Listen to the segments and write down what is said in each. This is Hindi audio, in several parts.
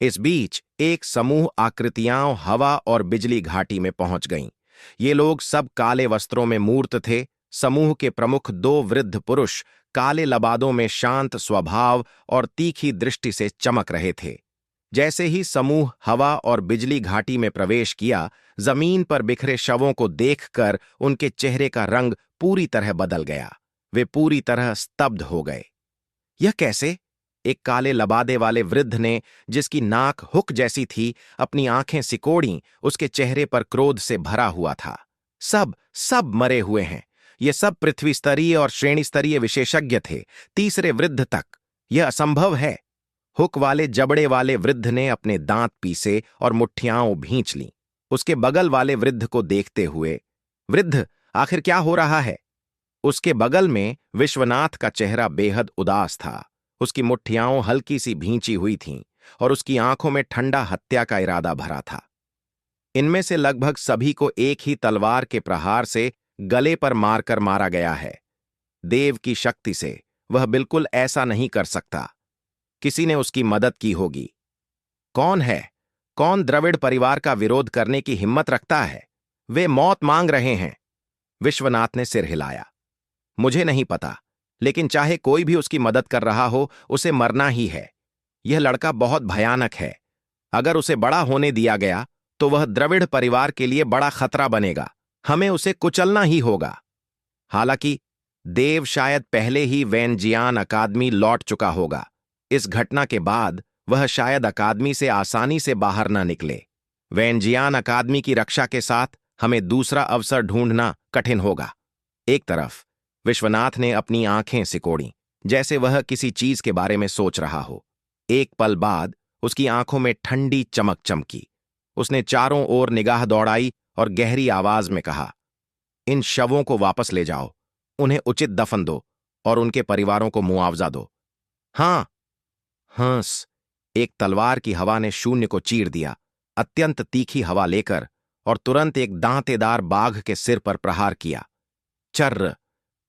इस बीच एक समूह आकृतियां हवा और बिजली घाटी में पहुंच गईं। ये लोग सब काले वस्त्रों में मूर्त थे। समूह के प्रमुख दो वृद्ध पुरुष काले लबादों में शांत स्वभाव और तीखी दृष्टि से चमक रहे थे। जैसे ही समूह हवा और बिजली घाटी में प्रवेश किया, जमीन पर बिखरे शवों को देखकर उनके चेहरे का रंग पूरी तरह बदल गया। वे पूरी तरह स्तब्ध हो गए। यह कैसे? एक काले लबादे वाले वृद्ध ने, जिसकी नाक हुक जैसी थी, अपनी आंखें सिकोड़ीं। उसके चेहरे पर क्रोध से भरा हुआ था। सब सब मरे हुए हैं। ये सब पृथ्वी स्तरीय और श्रेणी स्तरीय विशेषज्ञ थे, तीसरे वृद्ध तक। यह असंभव है। हुक वाले जबड़े वाले वृद्ध ने अपने दांत पीसे और मुट्ठियां भींच लीं। उसके बगल वाले वृद्ध को देखते हुए, वृद्ध, आखिर क्या हो रहा है? उसके बगल में विश्वनाथ का चेहरा बेहद उदास था। उसकी मुट्ठियां हल्की सी भींची हुई थीं और उसकी आंखों में ठंडा हत्या का इरादा भरा था। इनमें से लगभग सभी को एक ही तलवार के प्रहार से गले पर मारकर मारा गया है। देव की शक्ति से वह बिल्कुल ऐसा नहीं कर सकता। किसी ने उसकी मदद की होगी। कौन है? कौन द्रविड़ परिवार का विरोध करने की हिम्मत रखता है? वे मौत मांग रहे हैं। विश्वनाथ ने सिर हिलाया। मुझे नहीं पता, लेकिन चाहे कोई भी उसकी मदद कर रहा हो, उसे मरना ही है। यह लड़का बहुत भयानक है। अगर उसे बड़ा होने दिया गया तो वह द्रविड़ परिवार के लिए बड़ा खतरा बनेगा। हमें उसे कुचलना ही होगा। हालांकि देव शायद पहले ही वैनजियान अकादमी लौट चुका होगा। इस घटना के बाद वह शायद अकादमी से आसानी से बाहर न निकले। वैनजियान अकादमी की रक्षा के साथ हमें दूसरा अवसर ढूंढना कठिन होगा। एक तरफ विश्वनाथ ने अपनी आंखें सिकोड़ीं, जैसे वह किसी चीज के बारे में सोच रहा हो। एक पल बाद उसकी आंखों में ठंडी चमक चमकी। उसने चारों ओर निगाह दौड़ाई और गहरी आवाज में कहा, इन शवों को वापस ले जाओ, उन्हें उचित दफन दो और उनके परिवारों को मुआवजा दो। हां। हंस। एक तलवार की हवा ने शून्य को चीर दिया, अत्यंत तीखी हवा लेकर, और तुरंत एक दांतेदार बाघ के सिर पर प्रहार किया। चर्र।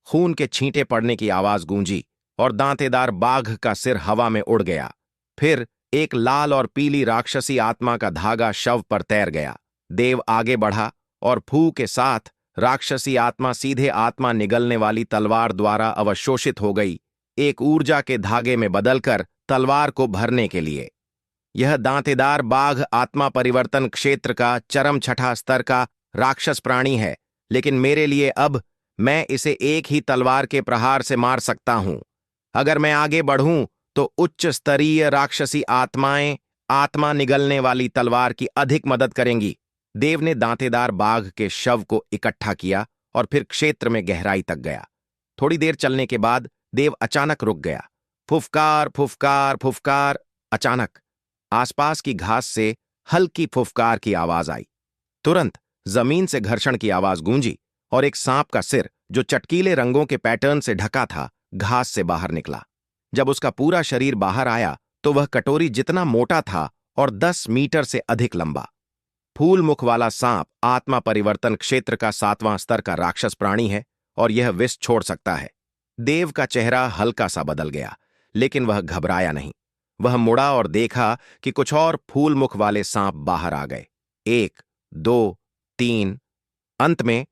खून के छींटे पड़ने की आवाज गूंजी और दांतेदार बाघ का सिर हवा में उड़ गया। फिर एक लाल और पीली राक्षसी आत्मा का धागा शव पर तैर गया। देव आगे बढ़ा और फू के साथ राक्षसी आत्मा सीधे आत्मा निगलने वाली तलवार द्वारा अवशोषित हो गई, एक ऊर्जा के धागे में बदलकर तलवार को भरने के लिए। यह दांतेदार बाघ आत्मा परिवर्तन क्षेत्र का चरम छठा स्तर का राक्षस प्राणी है, लेकिन मेरे लिए अब मैं इसे एक ही तलवार के प्रहार से मार सकता हूं। अगर मैं आगे बढ़ूं तो उच्च स्तरीय राक्षसी आत्माएं आत्मा निगलने वाली तलवार की अधिक मदद करेंगी। देव ने दांतेदार बाघ के शव को इकट्ठा किया और फिर क्षेत्र में गहराई तक गया। थोड़ी देर चलने के बाद देव अचानक रुक गया। फुफकार फुफकार फुफकार। अचानक आसपास की घास से हल्की फुफकार की आवाज आई। तुरंत जमीन से घर्षण की आवाज गूंजी और एक सांप का सिर, जो चटकीले रंगों के पैटर्न से ढका था, घास से बाहर निकला। जब उसका पूरा शरीर बाहर आया तो वह कटोरी जितना मोटा था और 10 मीटर से अधिक लंबा। फूल मुख वाला सांप आत्मा परिवर्तन क्षेत्र का 7वां स्तर का राक्षस प्राणी है और यह विष छोड़ सकता है। देव का चेहरा हल्का सा बदल गया, लेकिन वह घबराया नहीं। वह मुड़ा और देखा कि कुछ और फूल मुख वाले सांप बाहर आ गए। 1, 2, 3। अंत में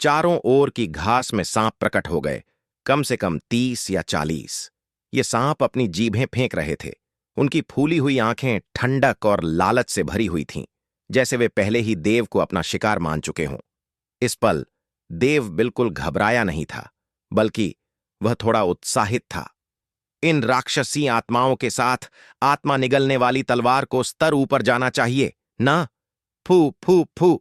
चारों ओर की घास में सांप प्रकट हो गए, कम से कम 30 या 40। ये सांप अपनी जीभें फेंक रहे थे। उनकी फूली हुई आंखें ठंडक और लालच से भरी हुई थीं, जैसे वे पहले ही देव को अपना शिकार मान चुके हों। इस पल देव बिल्कुल घबराया नहीं था, बल्कि वह थोड़ा उत्साहित था। इन राक्षसी आत्माओं के साथ आत्मा निगलने वाली तलवार को स्तर ऊपर जाना चाहिए ना? फू फू फू।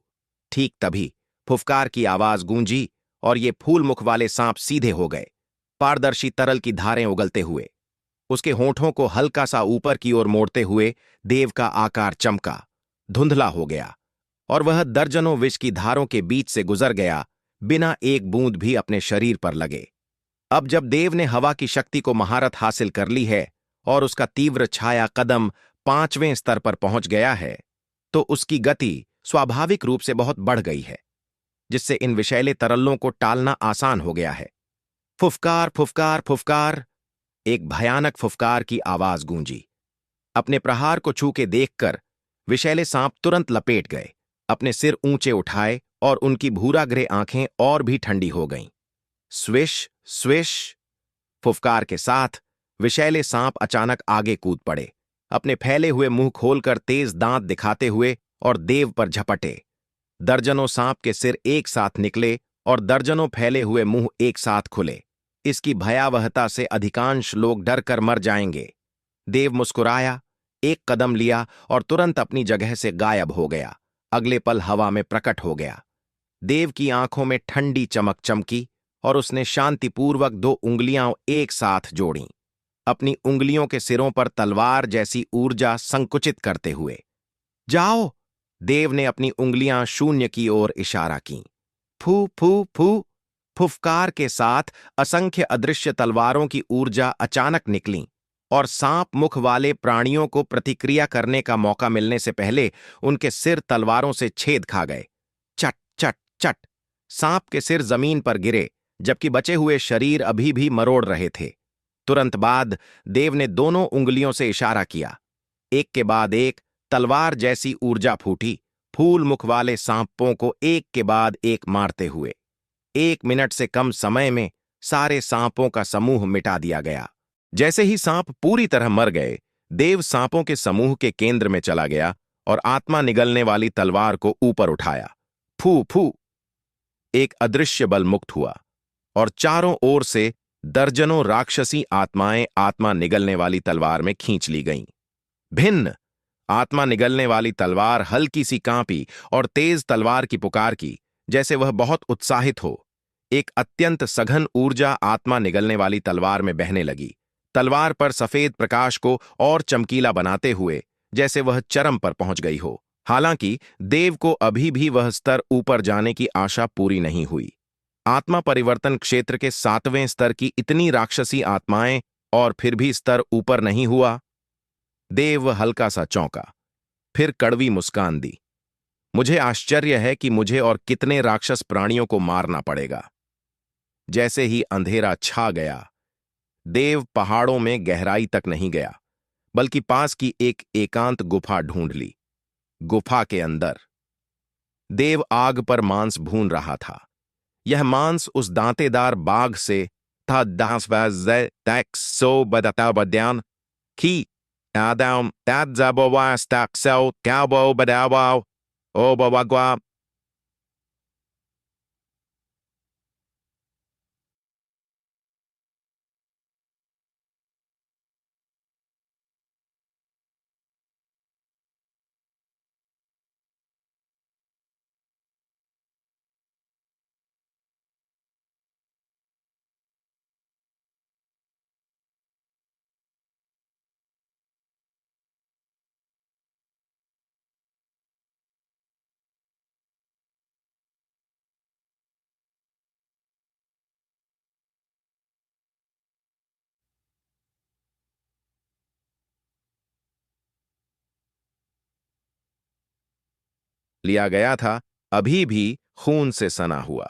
ठीक तभी फुफकार की आवाज गूंजी और ये फूल मुख वाले सांप सीधे हो गए, पारदर्शी तरल की धारें उगलते हुए। उसके होंठों को हल्का सा ऊपर की ओर मोड़ते हुए देव का आकार चमका, धुंधला हो गया और वह दर्जनों विष की धारों के बीच से गुजर गया, बिना एक बूंद भी अपने शरीर पर लगे। अब जब देव ने हवा की शक्ति को महारत हासिल कर ली है और उसका तीव्र छाया कदम 5वें स्तर पर पहुंच गया है, तो उसकी गति स्वाभाविक रूप से बहुत बढ़ गई है, जिससे इन विषैले तरल्लों को टालना आसान हो गया है। फुफकार फुफकार फुफकार। एक भयानक फुफकार की आवाज गूंजी। अपने प्रहार को छू के देखकर विषैले सांप तुरंत लपेट गए, अपने सिर ऊंचे उठाए और उनकी भूराग्रे आंखें और भी ठंडी हो गईं। स्विश स्विश, फुफकार के साथ विषैले सांप अचानक आगे कूद पड़े, अपने फैले हुए मुंह खोलकर तेज दांत दिखाते हुए और देव पर झपटे। दर्जनों सांप के सिर एक साथ निकले और दर्जनों फैले हुए मुंह एक साथ खुले। इसकी भयावहता से अधिकांश लोग डर कर मर जाएंगे। देव मुस्कुराया, एक कदम लिया और तुरंत अपनी जगह से गायब हो गया। अगले पल हवा में प्रकट हो गया। देव की आंखों में ठंडी चमक चमकी और उसने शांतिपूर्वक 2 उंगलियां एक साथ जोड़ीं, अपनी उंगलियों के सिरों पर तलवार जैसी ऊर्जा संकुचित करते हुए। जाओ! देव ने अपनी उंगलियां शून्य की ओर इशारा की। फू फू फू, फुफकार के साथ असंख्य अदृश्य तलवारों की ऊर्जा अचानक निकली और सांप मुख वाले प्राणियों को प्रतिक्रिया करने का मौका मिलने से पहले उनके सिर तलवारों से छेद खा गए। चट चट चट, सांप के सिर जमीन पर गिरे, जबकि बचे हुए शरीर अभी भी मरोड़ रहे थे। तुरंत बाद देव ने दोनों उंगलियों से इशारा किया। एक के बाद एक तलवार जैसी ऊर्जा फूटी, फूल मुख वाले सांपों को एक के बाद एक मारते हुए। 1 मिनट से कम समय में सारे सांपों का समूह मिटा दिया गया। जैसे ही सांप पूरी तरह मर गए, देव सांपों के समूह के केंद्र में चला गया और आत्मा निगलने वाली तलवार को ऊपर उठाया। फू फू, एक अदृश्य बल मुक्त हुआ और चारों ओर से दर्जनों राक्षसी आत्माएं आत्मा निगलने वाली तलवार में खींच ली गईं। भिन्न, आत्मा निगलने वाली तलवार हल्की सी कांपी और तेज तलवार की पुकार की, जैसे वह बहुत उत्साहित हो। एक अत्यंत सघन ऊर्जा आत्मा निगलने वाली तलवार में बहने लगी, तलवार पर सफेद प्रकाश को और चमकीला बनाते हुए, जैसे वह चरम पर पहुंच गई हो। हालांकि देव को अभी भी वह स्तर ऊपर जाने की आशा पूरी नहीं हुई। आत्मा परिवर्तन क्षेत्र के 7वें स्तर की इतनी राक्षसी आत्माएं और फिर भी स्तर ऊपर नहीं हुआ। देव हल्का सा चौंका, फिर कड़वी मुस्कान दी। मुझे आश्चर्य है कि मुझे और कितने राक्षस प्राणियों को मारना पड़ेगा। जैसे ही अंधेरा छा गया, देव पहाड़ों में गहराई तक नहीं गया, बल्कि पास की एक एकांत गुफा ढूंढ ली। गुफा के अंदर देव आग पर मांस भून रहा था। यह मांस उस दांतेदार बाघ से था की Adam that zabowa stack so cowboy badawa obawagwa. लिया गया था, अभी भी खून से सना हुआ।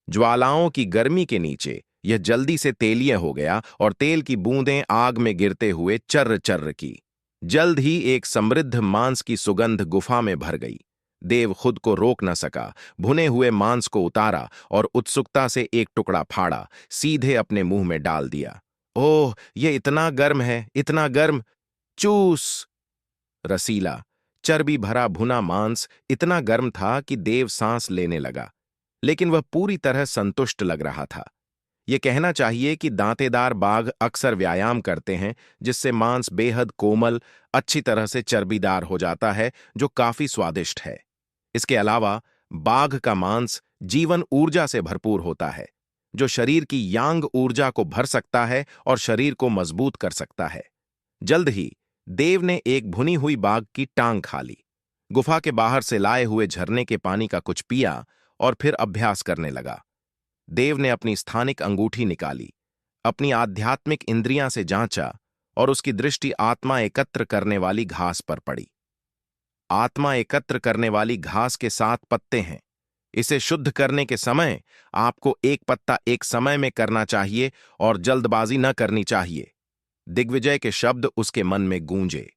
ज्वालाओं की गर्मी के नीचे यह जल्दी से तेलीय हो गया और तेल की बूंदें आग में गिरते हुए चर्र चर्र की। जल्द ही एक समृद्ध मांस की सुगंध गुफा में भर गई। देव खुद को रोक न सका, भुने हुए मांस को उतारा और उत्सुकता से एक टुकड़ा फाड़ा, सीधे अपने मुंह में डाल दिया। ओह, ये इतना गर्म है, इतना गर्म! चूस! रसीला, चर्बी भरा भुना मांस इतना गर्म था कि देव सांस लेने लगा, लेकिन वह पूरी तरह संतुष्ट लग रहा था। यह कहना चाहिए कि दांतेदार बाघ अक्सर व्यायाम करते हैं, जिससे मांस बेहद कोमल, अच्छी तरह से चर्बीदार हो जाता है, जो काफी स्वादिष्ट है। इसके अलावा बाघ का मांस जीवन ऊर्जा से भरपूर होता है, जो शरीर की यांग ऊर्जा को भर सकता है और शरीर को मजबूत कर सकता है। जल्द ही देव ने एक भुनी हुई बाघ की टांग खा ली, गुफा के बाहर से लाए हुए झरने के पानी का कुछ पिया और फिर अभ्यास करने लगा। देव ने अपनी स्थानिक अंगूठी निकाली, अपनी आध्यात्मिक इंद्रियां से जांचा और उसकी दृष्टि आत्मा एकत्र करने वाली घास पर पड़ी। आत्मा एकत्र करने वाली घास के 7 पत्ते हैं। इसे शुद्ध करने के समय आपको एक पत्ता एक समय में करना चाहिए और जल्दबाजी न करनी चाहिए। दिग्विजय के शब्द उसके मन में गूंजे।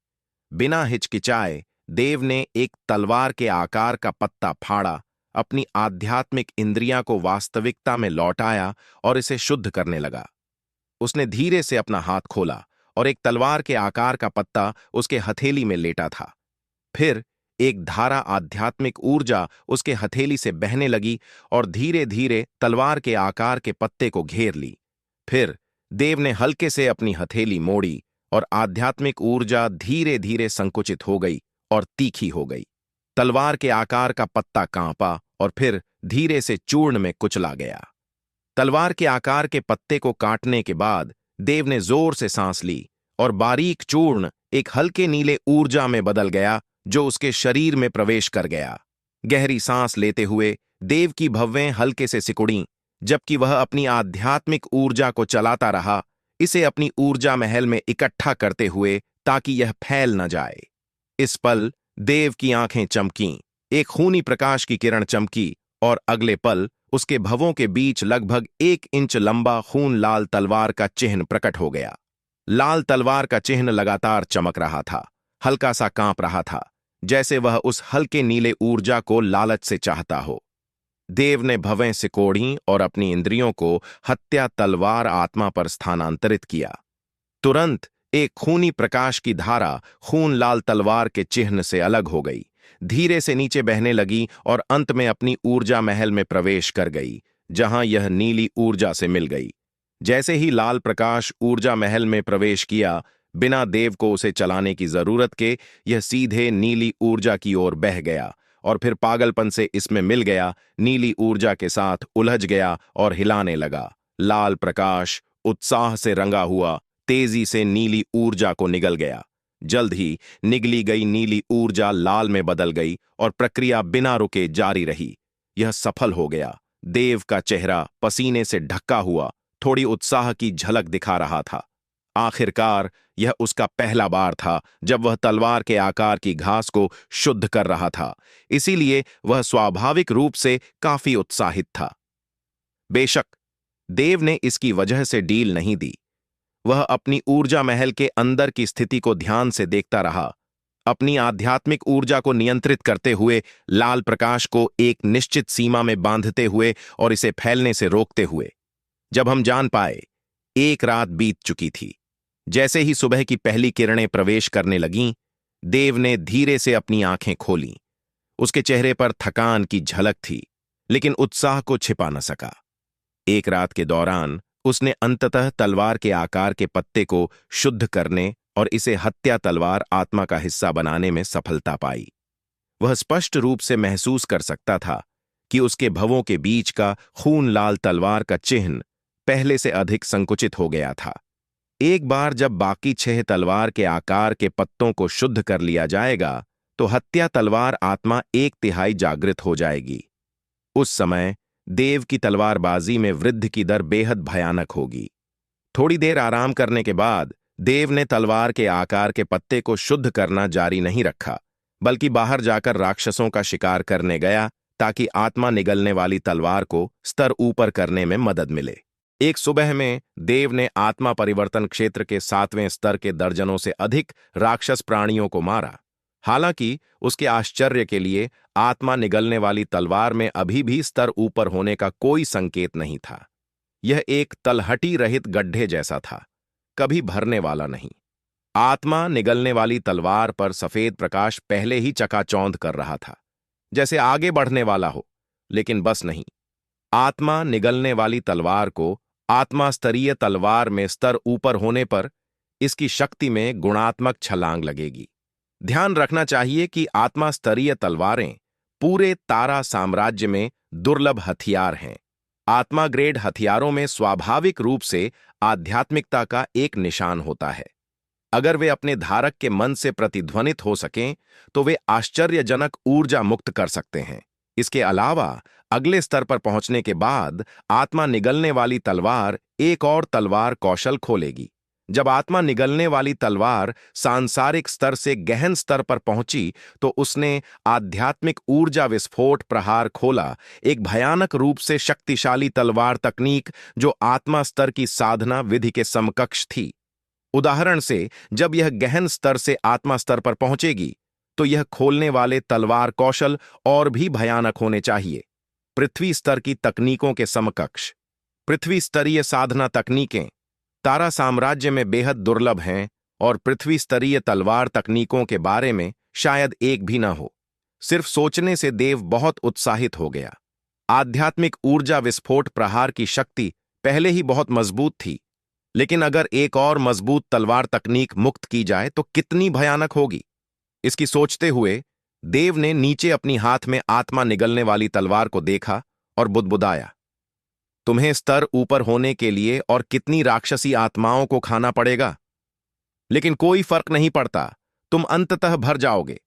बिना हिचकिचाए देव ने एक तलवार के आकार का पत्ता फाड़ा, अपनी आध्यात्मिक इंद्रियां को वास्तविकता में लौटाया और इसे शुद्ध करने लगा। उसने धीरे से अपना हाथ खोला और एक तलवार के आकार का पत्ता उसके हथेली में लेटा था। फिर एक धारा आध्यात्मिक ऊर्जा उसके हथेली से बहने लगी और धीरे धीरे तलवार के आकार के पत्ते को घेर ली। फिर देव ने हल्के से अपनी हथेली मोड़ी और आध्यात्मिक ऊर्जा धीरे धीरे संकुचित हो गई और तीखी हो गई। तलवार के आकार का पत्ता कांपा और फिर धीरे से चूर्ण में कुचला गया। तलवार के आकार के पत्ते को काटने के बाद देव ने जोर से सांस ली और बारीक चूर्ण एक हल्के नीले ऊर्जा में बदल गया जो उसके शरीर में प्रवेश कर गया। गहरी सांस लेते हुए देव की भव्यें हल्के से सिकुड़ीं, जबकि वह अपनी आध्यात्मिक ऊर्जा को चलाता रहा, इसे अपनी ऊर्जा महल में इकट्ठा करते हुए ताकि यह फैल न जाए। इस पल देव की आंखें चमकीं, एक खूनी प्रकाश की किरण चमकी और अगले पल उसके भवों के बीच लगभग 1 इंच लंबा खून लाल तलवार का चिन्ह प्रकट हो गया। लाल तलवार का चिन्ह लगातार चमक रहा था, हल्का सा कांप रहा था, जैसे वह उस हल्के नीले ऊर्जा को लालच से चाहता हो। देव ने भवें सिकोड़ी और अपनी इंद्रियों को हत्या तलवार आत्मा पर स्थानांतरित किया। तुरंत एक खूनी प्रकाश की धारा खून लाल तलवार के चिन्ह से अलग हो गई, धीरे से नीचे बहने लगी और अंत में अपनी ऊर्जा महल में प्रवेश कर गई, जहां यह नीली ऊर्जा से मिल गई। जैसे ही लाल प्रकाश ऊर्जा महल में प्रवेश किया, बिना देव को उसे चलाने की जरूरत के यह सीधे नीली ऊर्जा की ओर बह गया और फिर पागलपन से इसमें मिल गया, नीली ऊर्जा के साथ उलझ गया और हिलाने लगा। लाल प्रकाश उत्साह से रंगा हुआ तेजी से नीली ऊर्जा को निगल गया। जल्द ही निगली गई नीली ऊर्जा लाल में बदल गई और प्रक्रिया बिना रुके जारी रही। यह सफल हो गया। देव का चेहरा पसीने से ढका हुआ थोड़ी उत्साह की झलक दिखा रहा था। आखिरकार यह उसका पहला बार था जब वह तलवार के आकार की घास को शुद्ध कर रहा था, इसीलिए वह स्वाभाविक रूप से काफी उत्साहित था। बेशक देव ने इसकी वजह से डील नहीं दी। वह अपनी ऊर्जा महल के अंदर की स्थिति को ध्यान से देखता रहा, अपनी आध्यात्मिक ऊर्जा को नियंत्रित करते हुए, लाल प्रकाश को एक निश्चित सीमा में बांधते हुए और इसे फैलने से रोकते हुए। जब हम जान पाए, एक रात बीत चुकी थी। जैसे ही सुबह की पहली किरणें प्रवेश करने लगीं, देव ने धीरे से अपनी आंखें खोलीं। उसके चेहरे पर थकान की झलक थी, लेकिन उत्साह को छिपा न सका। एक रात के दौरान उसने अंततः तलवार के आकार के पत्ते को शुद्ध करने और इसे हत्या तलवार आत्मा का हिस्सा बनाने में सफलता पाई। वह स्पष्ट रूप से महसूस कर सकता था कि उसके भवों के बीच का खून लाल तलवार का चिन्ह पहले से अधिक संकुचित हो गया था। एक बार जब बाकी 6 तलवार के आकार के पत्तों को शुद्ध कर लिया जाएगा, तो हत्या तलवार आत्मा 1/3 जागृत हो जाएगी। उस समय देव की तलवारबाजी में वृद्धि की दर बेहद भयानक होगी। थोड़ी देर आराम करने के बाद देव ने तलवार के आकार के पत्ते को शुद्ध करना जारी नहीं रखा, बल्कि बाहर जाकर राक्षसों का शिकार करने गया ताकि आत्मा निगलने वाली तलवार को स्तर ऊपर करने में मदद मिले। एक सुबह में देव ने आत्मा परिवर्तन क्षेत्र के 7वें स्तर के दर्जनों से अधिक राक्षस प्राणियों को मारा। हालांकि उसके आश्चर्य के लिए आत्मा निगलने वाली तलवार में अभी भी स्तर ऊपर होने का कोई संकेत नहीं था। यह एक तलहटी रहित गड्ढे जैसा था, कभी भरने वाला नहीं। आत्मा निगलने वाली तलवार पर सफेद प्रकाश पहले ही चकाचौंध कर रहा था, जैसे आगे बढ़ने वाला हो, लेकिन बस नहीं। आत्मा निगलने वाली तलवार को आत्मा स्तरीय तलवार में स्तर ऊपर होने पर इसकी शक्ति में गुणात्मक छलांग लगेगी। ध्यान रखना चाहिए कि आत्मा स्तरीय तलवारें पूरे तारा साम्राज्य में दुर्लभ हथियार हैं। आत्मा ग्रेड हथियारों में स्वाभाविक रूप से आध्यात्मिकता का एक निशान होता है। अगर वे अपने धारक के मन से प्रतिध्वनित हो सकें, तो वे आश्चर्यजनक ऊर्जा मुक्त कर सकते हैं। इसके अलावा अगले स्तर पर पहुंचने के बाद आत्मा निगलने वाली तलवार एक और तलवार कौशल खोलेगी। जब आत्मा निगलने वाली तलवार सांसारिक स्तर से गहन स्तर पर पहुंची, तो उसने आध्यात्मिक ऊर्जा विस्फोट प्रहार खोला, एक भयानक रूप से शक्तिशाली तलवार तकनीक जो आत्मा स्तर की साधना विधि के समकक्ष थी। उदाहरण से, जब यह गहन स्तर से आत्मा स्तर पर पहुंचेगी तो यह खोलने वाले तलवार कौशल और भी भयानक होने चाहिए। पृथ्वी स्तर की तकनीकों के समकक्ष। पृथ्वी स्तरीय साधना तकनीकें तारा साम्राज्य में बेहद दुर्लभ हैं और पृथ्वी स्तरीय तलवार तकनीकों के बारे में शायद एक भी न हो। सिर्फ सोचने से देव बहुत उत्साहित हो गया। आध्यात्मिक ऊर्जा विस्फोट प्रहार की शक्ति पहले ही बहुत मजबूत थी, लेकिन अगर एक और मजबूत तलवार तकनीक मुक्त की जाए तो कितनी भयानक होगी। इसकी सोचते हुए देव ने नीचे अपनी हाथ में आत्मा निगलने वाली तलवार को देखा और बुदबुदाया, तुम्हें स्तर ऊपर होने के लिए और कितनी राक्षसी आत्माओं को खाना पड़ेगा, लेकिन कोई फर्क नहीं पड़ता, तुम अंततः भर जाओगे।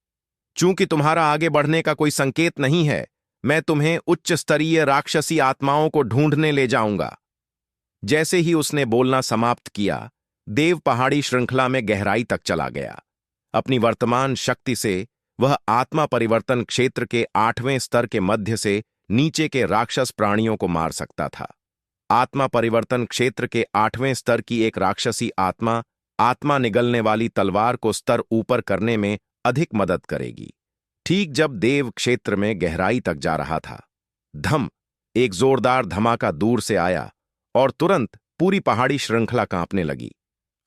चूंकि तुम्हारा आगे बढ़ने का कोई संकेत नहीं है, मैं तुम्हें उच्च स्तरीय राक्षसी आत्माओं को ढूंढने ले जाऊंगा। जैसे ही उसने बोलना समाप्त किया, देव पहाड़ी श्रृंखला में गहराई तक चला गया। अपनी वर्तमान शक्ति से वह आत्मा परिवर्तन क्षेत्र के 8वें स्तर के मध्य से नीचे के राक्षस प्राणियों को मार सकता था। आत्मा परिवर्तन क्षेत्र के 8वें स्तर की एक राक्षसी आत्मा आत्मा निगलने वाली तलवार को स्तर ऊपर करने में अधिक मदद करेगी। ठीक जब देव क्षेत्र में गहराई तक जा रहा था, धम, एक जोरदार धमाका दूर से आया और तुरंत पूरी पहाड़ी श्रृंखला कांपने लगी।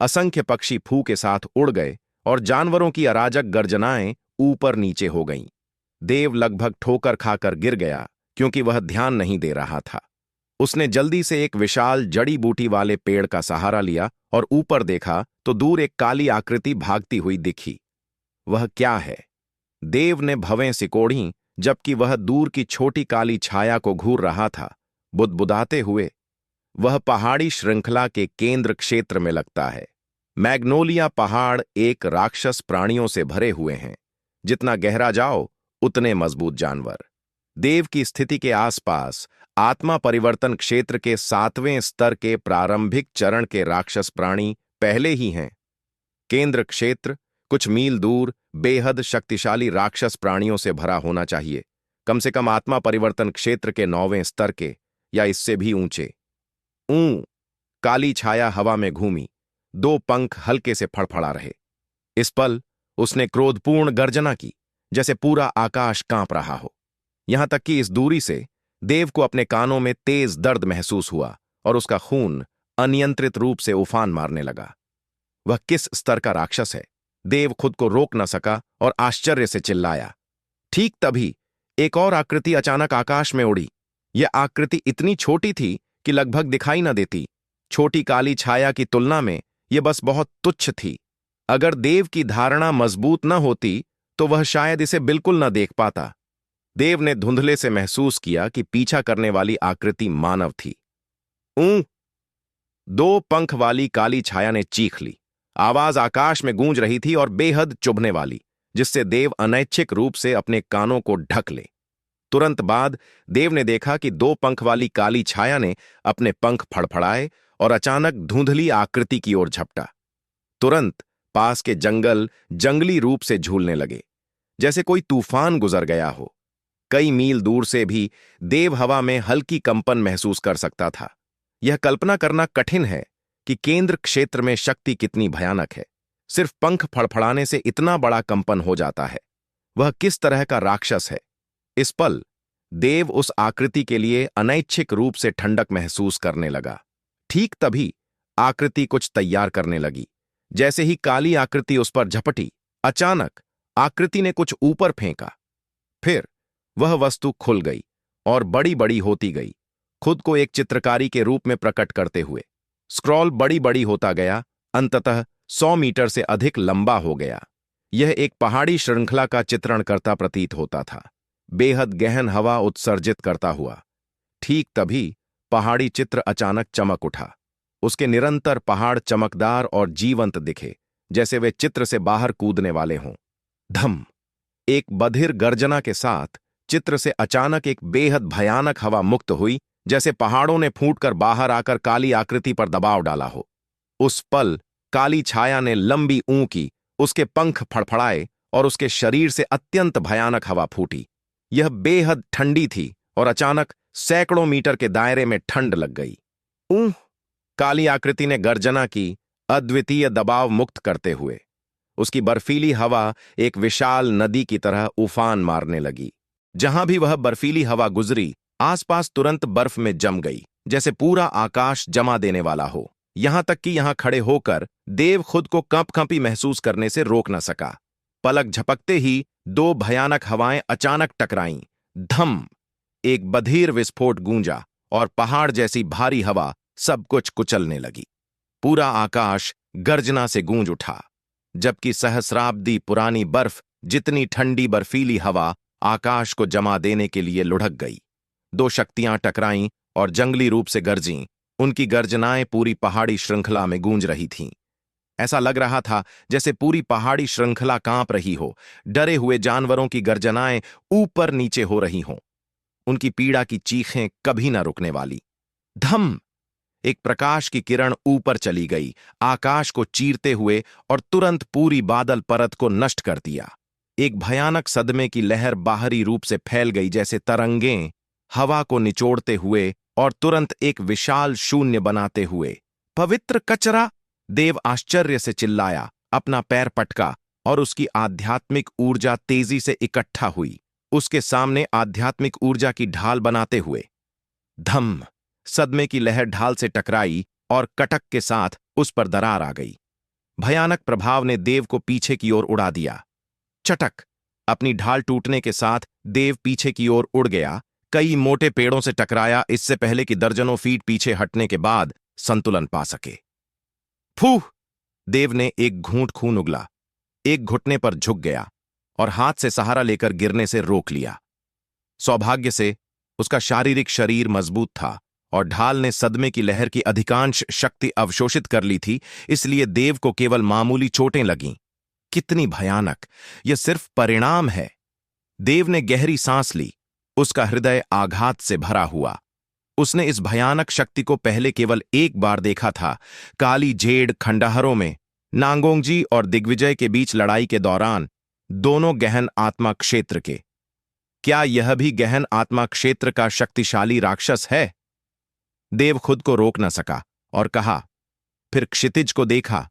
असंख्य पक्षी फू के साथ उड़ गए और जानवरों की अराजक गर्जनाएं ऊपर नीचे हो गईं। देव लगभग ठोकर खाकर गिर गया क्योंकि वह ध्यान नहीं दे रहा था। उसने जल्दी से एक विशाल जड़ी बूटी वाले पेड़ का सहारा लिया और ऊपर देखा तो दूर एक काली आकृति भागती हुई दिखी। वह क्या है? देव ने भवें सिकोड़ी जबकि वह दूर की छोटी काली छाया को घूर रहा था, बुदबुदाते हुए, वह पहाड़ी श्रृंखला के केंद्र क्षेत्र में लगता है। मैग्नोलिया पहाड़ एक राक्षस प्राणियों से भरे हुए हैं। जितना गहरा जाओ उतने मजबूत जानवर। देव की स्थिति के आसपास आत्मा परिवर्तन क्षेत्र के 7वें स्तर के प्रारंभिक चरण के राक्षस प्राणी पहले ही हैं। केंद्र क्षेत्र कुछ मील दूर बेहद शक्तिशाली राक्षस प्राणियों से भरा होना चाहिए, कम से कम आत्मा परिवर्तन क्षेत्र के 9वें स्तर के या इससे भी ऊंचे। काली छाया हवा में घूमी, 2 पंख हल्के से फड़फड़ा रहे। इस पल उसने क्रोधपूर्ण गर्जना की, जैसे पूरा आकाश कांप रहा हो। यहां तक कि इस दूरी से देव को अपने कानों में तेज दर्द महसूस हुआ और उसका खून अनियंत्रित रूप से उफान मारने लगा। वह किस स्तर का राक्षस है? देव खुद को रोक न सका और आश्चर्य से चिल्लाया। ठीक तभी एक और आकृति अचानक आकाश में उड़ी। यह आकृति इतनी छोटी थी कि लगभग दिखाई न देती। छोटी काली छाया की तुलना में यह बस बहुत तुच्छ थी। अगर देव की धारणा मजबूत न होती तो वह शायद इसे बिल्कुल न देख पाता। देव ने धुंधले से महसूस किया कि पीछा करने वाली आकृति मानव थी। 2 पंख वाली काली छाया ने चीख ली। आवाज आकाश में गूंज रही थी और बेहद चुभने वाली, जिससे देव अनैच्छिक रूप से अपने कानों को ढक ले। तुरंत बाद देव ने देखा कि 2 पंख वाली काली छाया ने अपने पंख फड़फड़ाए और अचानक धुंधली आकृति की ओर झपटा। तुरंत पास के जंगल जंगली रूप से झूलने लगे, जैसे कोई तूफान गुजर गया हो। कई मील दूर से भी देव हवा में हल्की कंपन महसूस कर सकता था। यह कल्पना करना कठिन है कि केंद्र क्षेत्र में शक्ति कितनी भयानक है। सिर्फ पंख फड़फड़ाने से इतना बड़ा कंपन हो जाता है। वह किस तरह का राक्षस है? इस पल देव उस आकृति के लिए अनैच्छिक रूप से ठंडक महसूस करने लगा। ठीक तभी आकृति कुछ तैयार करने लगी। जैसे ही काली आकृति उस पर झपटी, अचानक आकृति ने कुछ ऊपर फेंका। फिर वह वस्तु खुल गई और बड़ी बड़ी होती गई, खुद को एक चित्रकारी के रूप में प्रकट करते हुए। स्क्रॉल बड़ी बड़ी होता गया, अंततः 100 मीटर से अधिक लंबा हो गया। यह एक पहाड़ी श्रृंखला का चित्रण करता प्रतीत होता था, बेहद गहन हवा उत्सर्जित करता हुआ। ठीक तभी पहाड़ी चित्र अचानक चमक उठा। उसके निरंतर पहाड़ चमकदार और जीवंत दिखे, जैसे वे चित्र से बाहर कूदने वाले हों। धम! एक बधिर गर्जना के साथ चित्र से अचानक एक बेहद भयानक हवा मुक्त हुई, जैसे पहाड़ों ने फूटकर बाहर आकर काली आकृति पर दबाव डाला हो। उस पल काली छाया ने लंबी ऊं की, उसके पंख फड़फड़ाए और उसके शरीर से अत्यंत भयानक हवा फूटी। यह बेहद ठंडी थी और अचानक सैकड़ों मीटर के दायरे में ठंड लग गई। काली आकृति ने गर्जना की, अद्वितीय दबाव मुक्त करते हुए। उसकी बर्फीली हवा एक विशाल नदी की तरह उफान मारने लगी। जहां भी वह बर्फीली हवा गुजरी, आसपास तुरंत बर्फ में जम गई, जैसे पूरा आकाश जमा देने वाला हो। यहां तक कि यहां खड़े होकर देव खुद को कंपी महसूस करने से रोक न सका। पलक झपकते ही दो भयानक हवाएं अचानक टकराईं। धम! एक बधिर विस्फोट गूंजा और पहाड़ जैसी भारी हवा सब कुछ कुचलने लगी। पूरा आकाश गर्जना से गूंज उठा, जबकि सहस्राब्दी पुरानी बर्फ जितनी ठंडी बर्फीली हवा आकाश को जमा देने के लिए लुढ़क गई। दो शक्तियां टकराईं और जंगली रूप से गरजीं। उनकी गर्जनाएं पूरी पहाड़ी श्रृंखला में गूंज रही थीं। ऐसा लग रहा था जैसे पूरी पहाड़ी श्रृंखला कांप रही हो। डरे हुए जानवरों की गर्जनाएं ऊपर नीचे हो रही हों। उनकी पीड़ा की चीखें कभी न रुकने वाली। धम! एक प्रकाश की किरण ऊपर चली गई, आकाश को चीरते हुए, और तुरंत पूरी बादल परत को नष्ट कर दिया। एक भयानक सदमे की लहर बाहरी रूप से फैल गई, जैसे तरंगें हवा को निचोड़ते हुए और तुरंत एक विशाल शून्य बनाते हुए। पवित्र कचरा! देव आश्चर्य से चिल्लाया, अपना पैर पटका और उसकी आध्यात्मिक ऊर्जा तेजी से इकट्ठा हुई, उसके सामने आध्यात्मिक ऊर्जा की ढाल बनाते हुए। धम! सदमे की लहर ढाल से टकराई और कटक के साथ उस पर दरार आ गई। भयानक प्रभाव ने देव को पीछे की ओर उड़ा दिया। चटक! अपनी ढाल टूटने के साथ देव पीछे की ओर उड़ गया, कई मोटे पेड़ों से टकराया, इससे पहले कि दर्जनों फीट पीछे हटने के बाद संतुलन पा सके। फूह! देव ने एक घूंट खून उगला, एक घुटने पर झुक गया और हाथ से सहारा लेकर गिरने से रोक लिया। सौभाग्य से उसका शारीरिक शरीर मजबूत था और ढाल ने सदमे की लहर की अधिकांश शक्ति अवशोषित कर ली थी, इसलिए देव को केवल मामूली चोटें लगीं। कितनी भयानक! यह सिर्फ परिणाम है। देव ने गहरी सांस ली, उसका हृदय आघात से भरा हुआ। उसने इस भयानक शक्ति को पहले केवल एक बार देखा था, काली झेड़ खंडहरों में, नांगोंगजी और दिग्विजय के बीच लड़ाई के दौरान, दोनों गहन आत्मा क्षेत्र के। क्या यह भी गहन आत्मा क्षेत्र का शक्तिशाली राक्षस है? देव खुद को रोक न सका और कहा। फिर क्षितिज को देखा,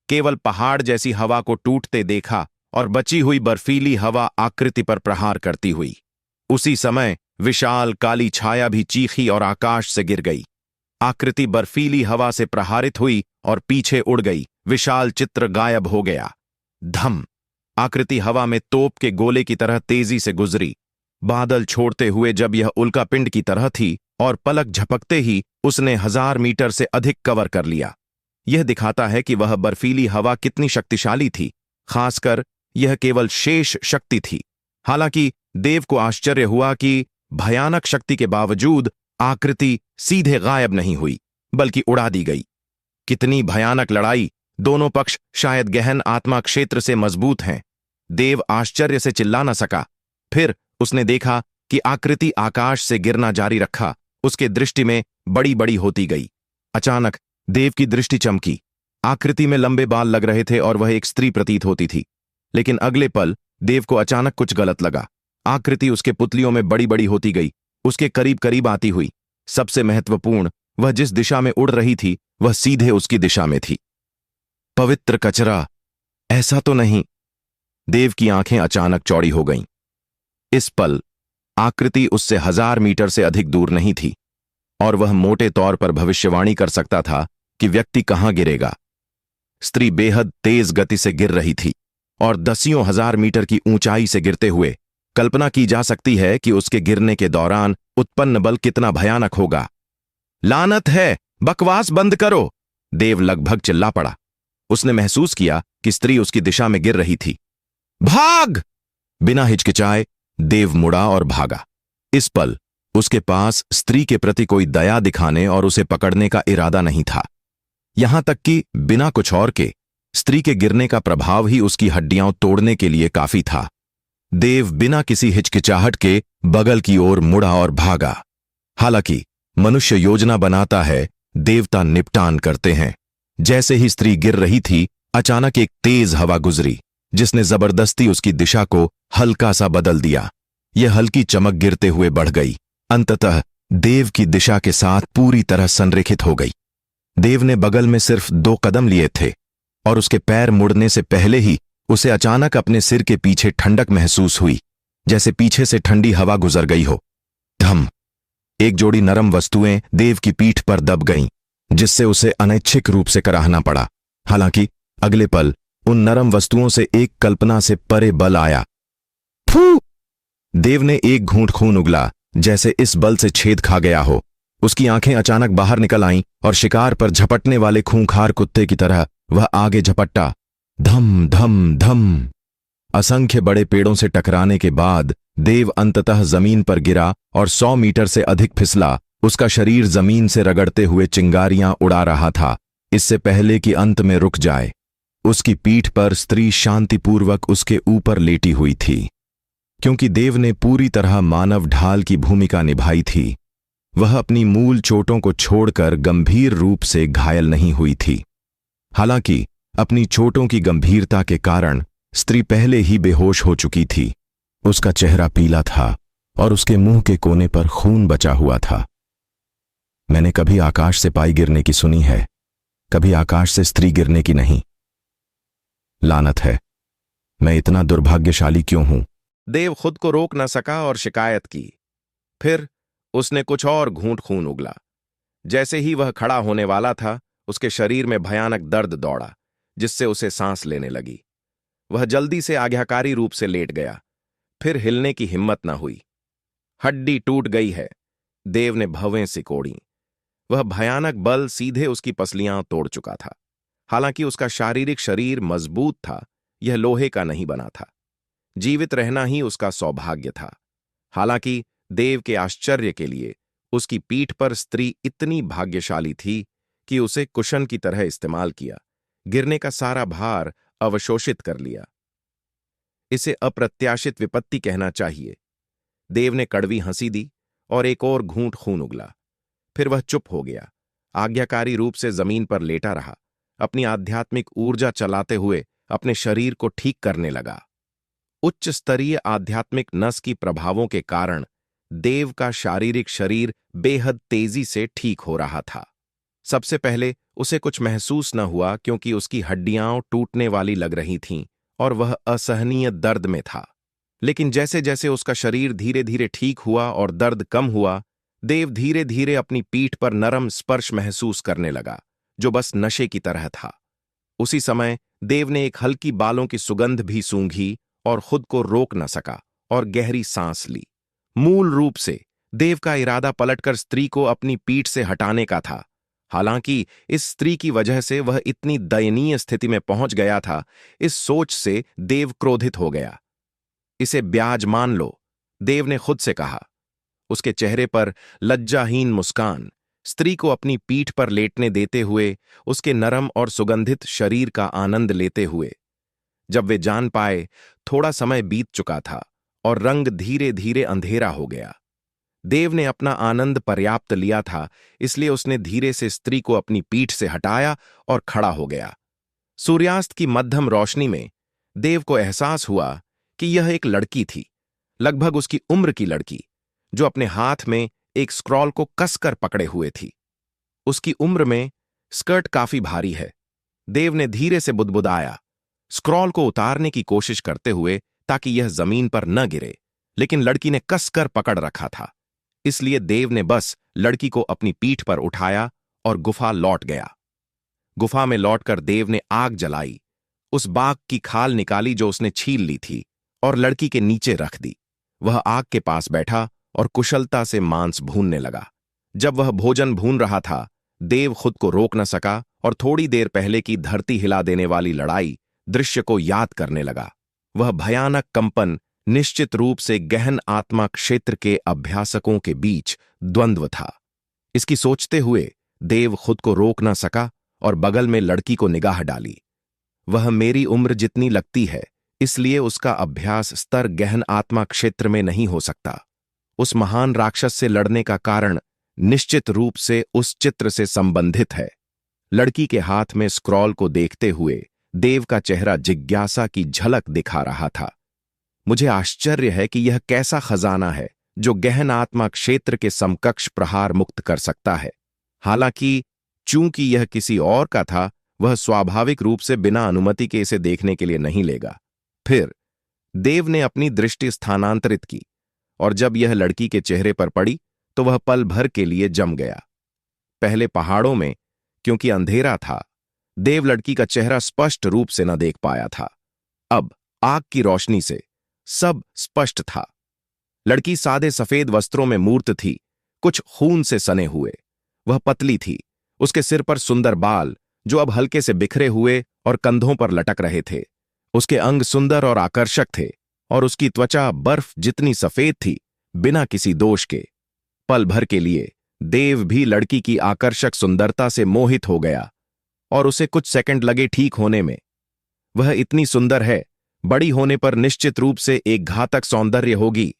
केवल पहाड़ जैसी हवा को टूटते देखा और बची हुई बर्फीली हवा आकृति पर प्रहार करती हुई। उसी समय विशाल काली छाया भी चीखी और आकाश से गिर गई। आकृति बर्फीली हवा से प्रहारित हुई और पीछे उड़ गई। विशाल चित्र गायब हो गया। धम! आकृति हवा में तोप के गोले की तरह तेजी से गुजरी, बादल छोड़ते हुए जब यह उल्कापिंड की तरह थी, और पलक झपकते ही उसने 1000 मीटर से अधिक कवर कर लिया। यह दिखाता है कि वह बर्फीली हवा कितनी शक्तिशाली थी, खासकर यह केवल शेष शक्ति थी। हालांकि देव को आश्चर्य हुआ कि भयानक शक्ति के बावजूद आकृति सीधे गायब नहीं हुई, बल्कि उड़ा दी गई। कितनी भयानक लड़ाई! दोनों पक्ष शायद गहन आत्मा क्षेत्र से मजबूत हैं। देव आश्चर्य से चिल्ला न सका। फिर उसने देखा कि आकृति आकाश से गिरना जारी रखा, उसके दृष्टि में बड़ी बड़ी होती गई। अचानक देव की दृष्टि चमकी। आकृति में लंबे बाल लग रहे थे और वह एक स्त्री प्रतीत होती थी। लेकिन अगले पल देव को अचानक कुछ गलत लगा। आकृति उसके पुतलियों में बड़ी बड़ी होती गई, उसके करीब करीब आती हुई। सबसे महत्वपूर्ण, वह जिस दिशा में उड़ रही थी वह सीधे उसकी दिशा में थी। पवित्र कचरा! ऐसा तो नहीं। देव की आंखें अचानक चौड़ी हो गईं। इस पल आकृति उससे 1000 मीटर से अधिक दूर नहीं थी, और वह मोटे तौर पर भविष्यवाणी कर सकता था कि व्यक्ति कहां गिरेगा। स्त्री बेहद तेज गति से गिर रही थी, और दसियों हजार मीटर की ऊंचाई से गिरते हुए कल्पना की जा सकती है कि उसके गिरने के दौरान उत्पन्न बल कितना भयानक होगा। लानत है! बकवास बंद करो! देव लगभग चिल्ला पड़ा। उसने महसूस किया कि स्त्री उसकी दिशा में गिर रही थी। भाग! बिना हिचकिचाए देव मुड़ा और भागा। इस पल उसके पास स्त्री के प्रति कोई दया दिखाने और उसे पकड़ने का इरादा नहीं था। यहां तक कि बिना कुछ और के स्त्री के गिरने का प्रभाव ही उसकी हड्डियां तोड़ने के लिए काफी था। देव बिना किसी हिचकिचाहट के बगल की ओर मुड़ा और भागा। हालांकि मनुष्य योजना बनाता है, देवता निपटान करते हैं। जैसे ही स्त्री गिर रही थी, अचानक एक तेज हवा गुजरी, जिसने जबरदस्ती उसकी दिशा को हल्का सा बदल दिया। यह हल्की चमक गिरते हुए बढ़ गई, अंततः देव की दिशा के साथ पूरी तरह संरेखित हो गई। देव ने बगल में सिर्फ 2 कदम लिए थे और उसके पैर मुड़ने से पहले ही उसे अचानक अपने सिर के पीछे ठंडक महसूस हुई, जैसे पीछे से ठंडी हवा गुजर गई हो। धम! एक जोड़ी नरम वस्तुएं देव की पीठ पर दब गईं, जिससे उसे अनैच्छिक रूप से कराहना पड़ा। हालांकि अगले पल उन नरम वस्तुओं से एक कल्पना से परे बल आया। फू! देव ने एक घूंट खून उगला, जैसे इस बल से छेद खा गया हो। उसकी आंखें अचानक बाहर निकल आईं और शिकार पर झपटने वाले खूंखार कुत्ते की तरह वह आगे झपट्टा। धम धम धम! असंख्य बड़े पेड़ों से टकराने के बाद देव अंततः जमीन पर गिरा और 100 मीटर से अधिक फिसला। उसका शरीर जमीन से रगड़ते हुए चिंगारियां उड़ा रहा था, इससे पहले कि अंत में रुक जाए। उसकी पीठ पर स्त्री शांतिपूर्वक उसके ऊपर लेटी हुई थी। क्योंकि देव ने पूरी तरह मानव ढाल की भूमिका निभाई थी, वह अपनी मूल चोटों को छोड़कर गंभीर रूप से घायल नहीं हुई थी। हालांकि अपनी चोटों की गंभीरता के कारण स्त्री पहले ही बेहोश हो चुकी थी। उसका चेहरा पीला था और उसके मुंह के कोने पर खून बचा हुआ था। मैंने कभी आकाश से पाई गिरने की सुनी है, कभी आकाश से स्त्री गिरने की नहीं। लानत है, मैं इतना दुर्भाग्यशाली क्यों हूं? देव खुद को रोक न सका और शिकायत की। फिर उसने कुछ और घूंट खून उगला। जैसे ही वह खड़ा होने वाला था, उसके शरीर में भयानक दर्द दौड़ा, जिससे उसे सांस लेने लगी। वह जल्दी से आज्ञाकारी रूप से लेट गया। फिर हिलने की हिम्मत न हुई। हड्डी टूट गई है, देव ने भवें सिकोड़ी। वह भयानक बल सीधे उसकी पसलियां तोड़ चुका था। हालांकि उसका शारीरिक शरीर मजबूत था, यह लोहे का नहीं बना था। जीवित रहना ही उसका सौभाग्य था। हालांकि देव के आश्चर्य के लिए उसकी पीठ पर स्त्री इतनी भाग्यशाली थी कि उसे कुशन की तरह इस्तेमाल किया, गिरने का सारा भार अवशोषित कर लिया। इसे अप्रत्याशित विपत्ति कहना चाहिए। देव ने कड़वी हंसी दी और एक और घूंट खून उगला। फिर वह चुप हो गया, आज्ञाकारी रूप से जमीन पर लेटा रहा, अपनी आध्यात्मिक ऊर्जा चलाते हुए अपने शरीर को ठीक करने लगा। उच्च स्तरीय आध्यात्मिक नस की प्रभावों के कारण देव का शारीरिक शरीर बेहद तेजी से ठीक हो रहा था। सबसे पहले उसे कुछ महसूस न हुआ, क्योंकि उसकी हड्डियां टूटने वाली लग रही थीं और वह असहनीय दर्द में था। लेकिन जैसे जैसे उसका शरीर धीरे धीरे ठीक हुआ और दर्द कम हुआ, देव धीरे धीरे अपनी पीठ पर नरम स्पर्श महसूस करने लगा, जो बस नशे की तरह था। उसी समय देव ने एक हल्की बालों की सुगंध भी सूंघी और खुद को रोक न सका और गहरी सांस ली। मूल रूप से देव का इरादा पलटकर स्त्री को अपनी पीठ से हटाने का था। हालांकि इस स्त्री की वजह से वह इतनी दयनीय स्थिति में पहुंच गया था, इस सोच से देव क्रोधित हो गया। इसे ब्याज मान लो, देव ने खुद से कहा, उसके चेहरे पर लज्जाहीन मुस्कान, स्त्री को अपनी पीठ पर लेटने देते हुए, उसके नरम और सुगंधित शरीर का आनंद लेते हुए। जब वे जान पाए, थोड़ा समय बीत चुका था और रंग धीरे धीरे अंधेरा हो गया। देव ने अपना आनंद पर्याप्त लिया था, इसलिए उसने धीरे से स्त्री को अपनी पीठ से हटाया और खड़ा हो गया। सूर्यास्त की मध्यम रोशनी में देव को एहसास हुआ कि यह एक लड़की थी, लगभग उसकी उम्र की लड़की, जो अपने हाथ में एक स्क्रॉल को कसकर पकड़े हुए थी। उसकी उम्र में स्कर्ट काफी भारी है। देव ने धीरे से बुदबुदाया, स्क्रॉल को उतारने की कोशिश करते हुए, ताकि यह जमीन पर न गिरे, लेकिन लड़की ने कसकर पकड़ रखा था। इसलिए देव ने बस लड़की को अपनी पीठ पर उठाया और गुफा लौट गया। गुफा में लौटकर देव ने आग जलाई, उस बाघ की खाल निकाली जो उसने छील ली थी और लड़की के नीचे रख दी। वह आग के पास बैठा और कुशलता से मांस भूनने लगा। जब वह भोजन भून रहा था, देव खुद को रोक न सका और थोड़ी देर पहले की धरती हिला देने वाली लड़ाई दृश्य को याद करने लगा। वह भयानक कंपन निश्चित रूप से गहन आत्मा क्षेत्र के अभ्यासकों के बीच द्वंद्व था। इसकी सोचते हुए देव खुद को रोक न सका और बगल में लड़की को निगाह डाली। वह मेरी उम्र जितनी लगती है, इसलिए उसका अभ्यास स्तर गहन आत्मा क्षेत्र में नहीं हो सकता। उस महान राक्षस से लड़ने का कारण निश्चित रूप से उस चित्र से संबंधित है। लड़की के हाथ में स्क्रॉल को देखते हुए देव का चेहरा जिज्ञासा की झलक दिखा रहा था। मुझे आश्चर्य है कि यह कैसा खजाना है जो गहन आत्मा क्षेत्र के समकक्ष प्रहार मुक्त कर सकता है। हालांकि चूंकि यह किसी और का था, वह स्वाभाविक रूप से बिना अनुमति के इसे देखने के लिए नहीं लेगा। फिर देव ने अपनी दृष्टि स्थानांतरित की और जब यह लड़की के चेहरे पर पड़ी तो वह पल भर के लिए जम गया। पहले पहाड़ों में क्योंकि अंधेरा था, देव लड़की का चेहरा स्पष्ट रूप से न देख पाया था। अब आग की रोशनी से सब स्पष्ट था। लड़की सादे सफेद वस्त्रों में मूर्त थी, कुछ खून से सने हुए। वह पतली थी, उसके सिर पर सुंदर बाल जो अब हल्के से बिखरे हुए और कंधों पर लटक रहे थे। उसके अंग सुंदर और आकर्षक थे और उसकी त्वचा बर्फ जितनी सफेद थी, बिना किसी दोष के। पल भर के लिए देव भी लड़की की आकर्षक सुंदरता से मोहित हो गया और उसे कुछ सेकंड लगे ठीक होने में। वह इतनी सुंदर है, बड़ी होने पर निश्चित रूप से एक घातक सौंदर्य होगी।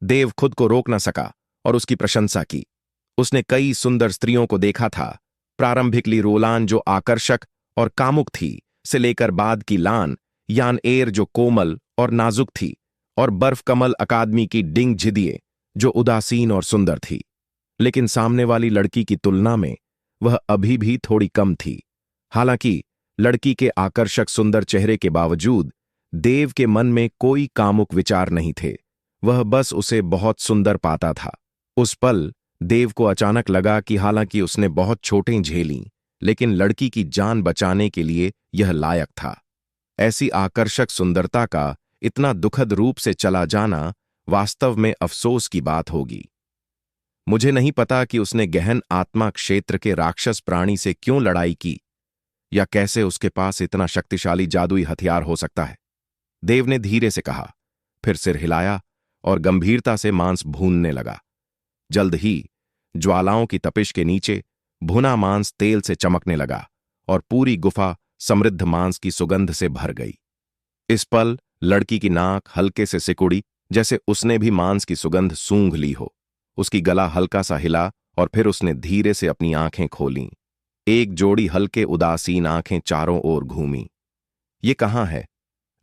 देव खुद को रोक न सका और उसकी प्रशंसा की। उसने कई सुंदर स्त्रियों को देखा था, प्रारंभिक ली रोलान जो आकर्षक और कामुक थी, से लेकर बाद की लान यान एर जो कोमल और नाजुक थी, और बर्फ कमल अकादमी की डिंग झिदिए जो उदासीन और सुंदर थी। लेकिन सामने वाली लड़की की तुलना में वह अभी भी थोड़ी कम थी। हालांकि लड़की के आकर्षक सुंदर चेहरे के बावजूद देव के मन में कोई कामुक विचार नहीं थे। वह बस उसे बहुत सुंदर पाता था। उस पल देव को अचानक लगा कि हालांकि उसने बहुत चोटें झेलीं, लेकिन लड़की की जान बचाने के लिए यह लायक था। ऐसी आकर्षक सुंदरता का इतना दुखद रूप से चला जाना वास्तव में अफसोस की बात होगी। मुझे नहीं पता कि उसने गहन आत्मा क्षेत्र के राक्षस प्राणी से क्यों लड़ाई की या कैसे उसके पास इतना शक्तिशाली जादुई हथियार हो सकता है, देव ने धीरे से कहा। फिर सिर हिलाया और गंभीरता से मांस भूनने लगा। जल्द ही ज्वालाओं की तपिश के नीचे भुना मांस तेल से चमकने लगा और पूरी गुफा समृद्ध मांस की सुगंध से भर गई। इस पल लड़की की नाक हल्के से सिकुड़ी, जैसे उसने भी मांस की सुगंध सूंघ ली हो। उसकी गला हल्का सा हिला और फिर उसने धीरे से अपनी आंखें खोलीं। एक जोड़ी हल्के उदासीन आंखें चारों ओर घूमीं। ये कहाँ है?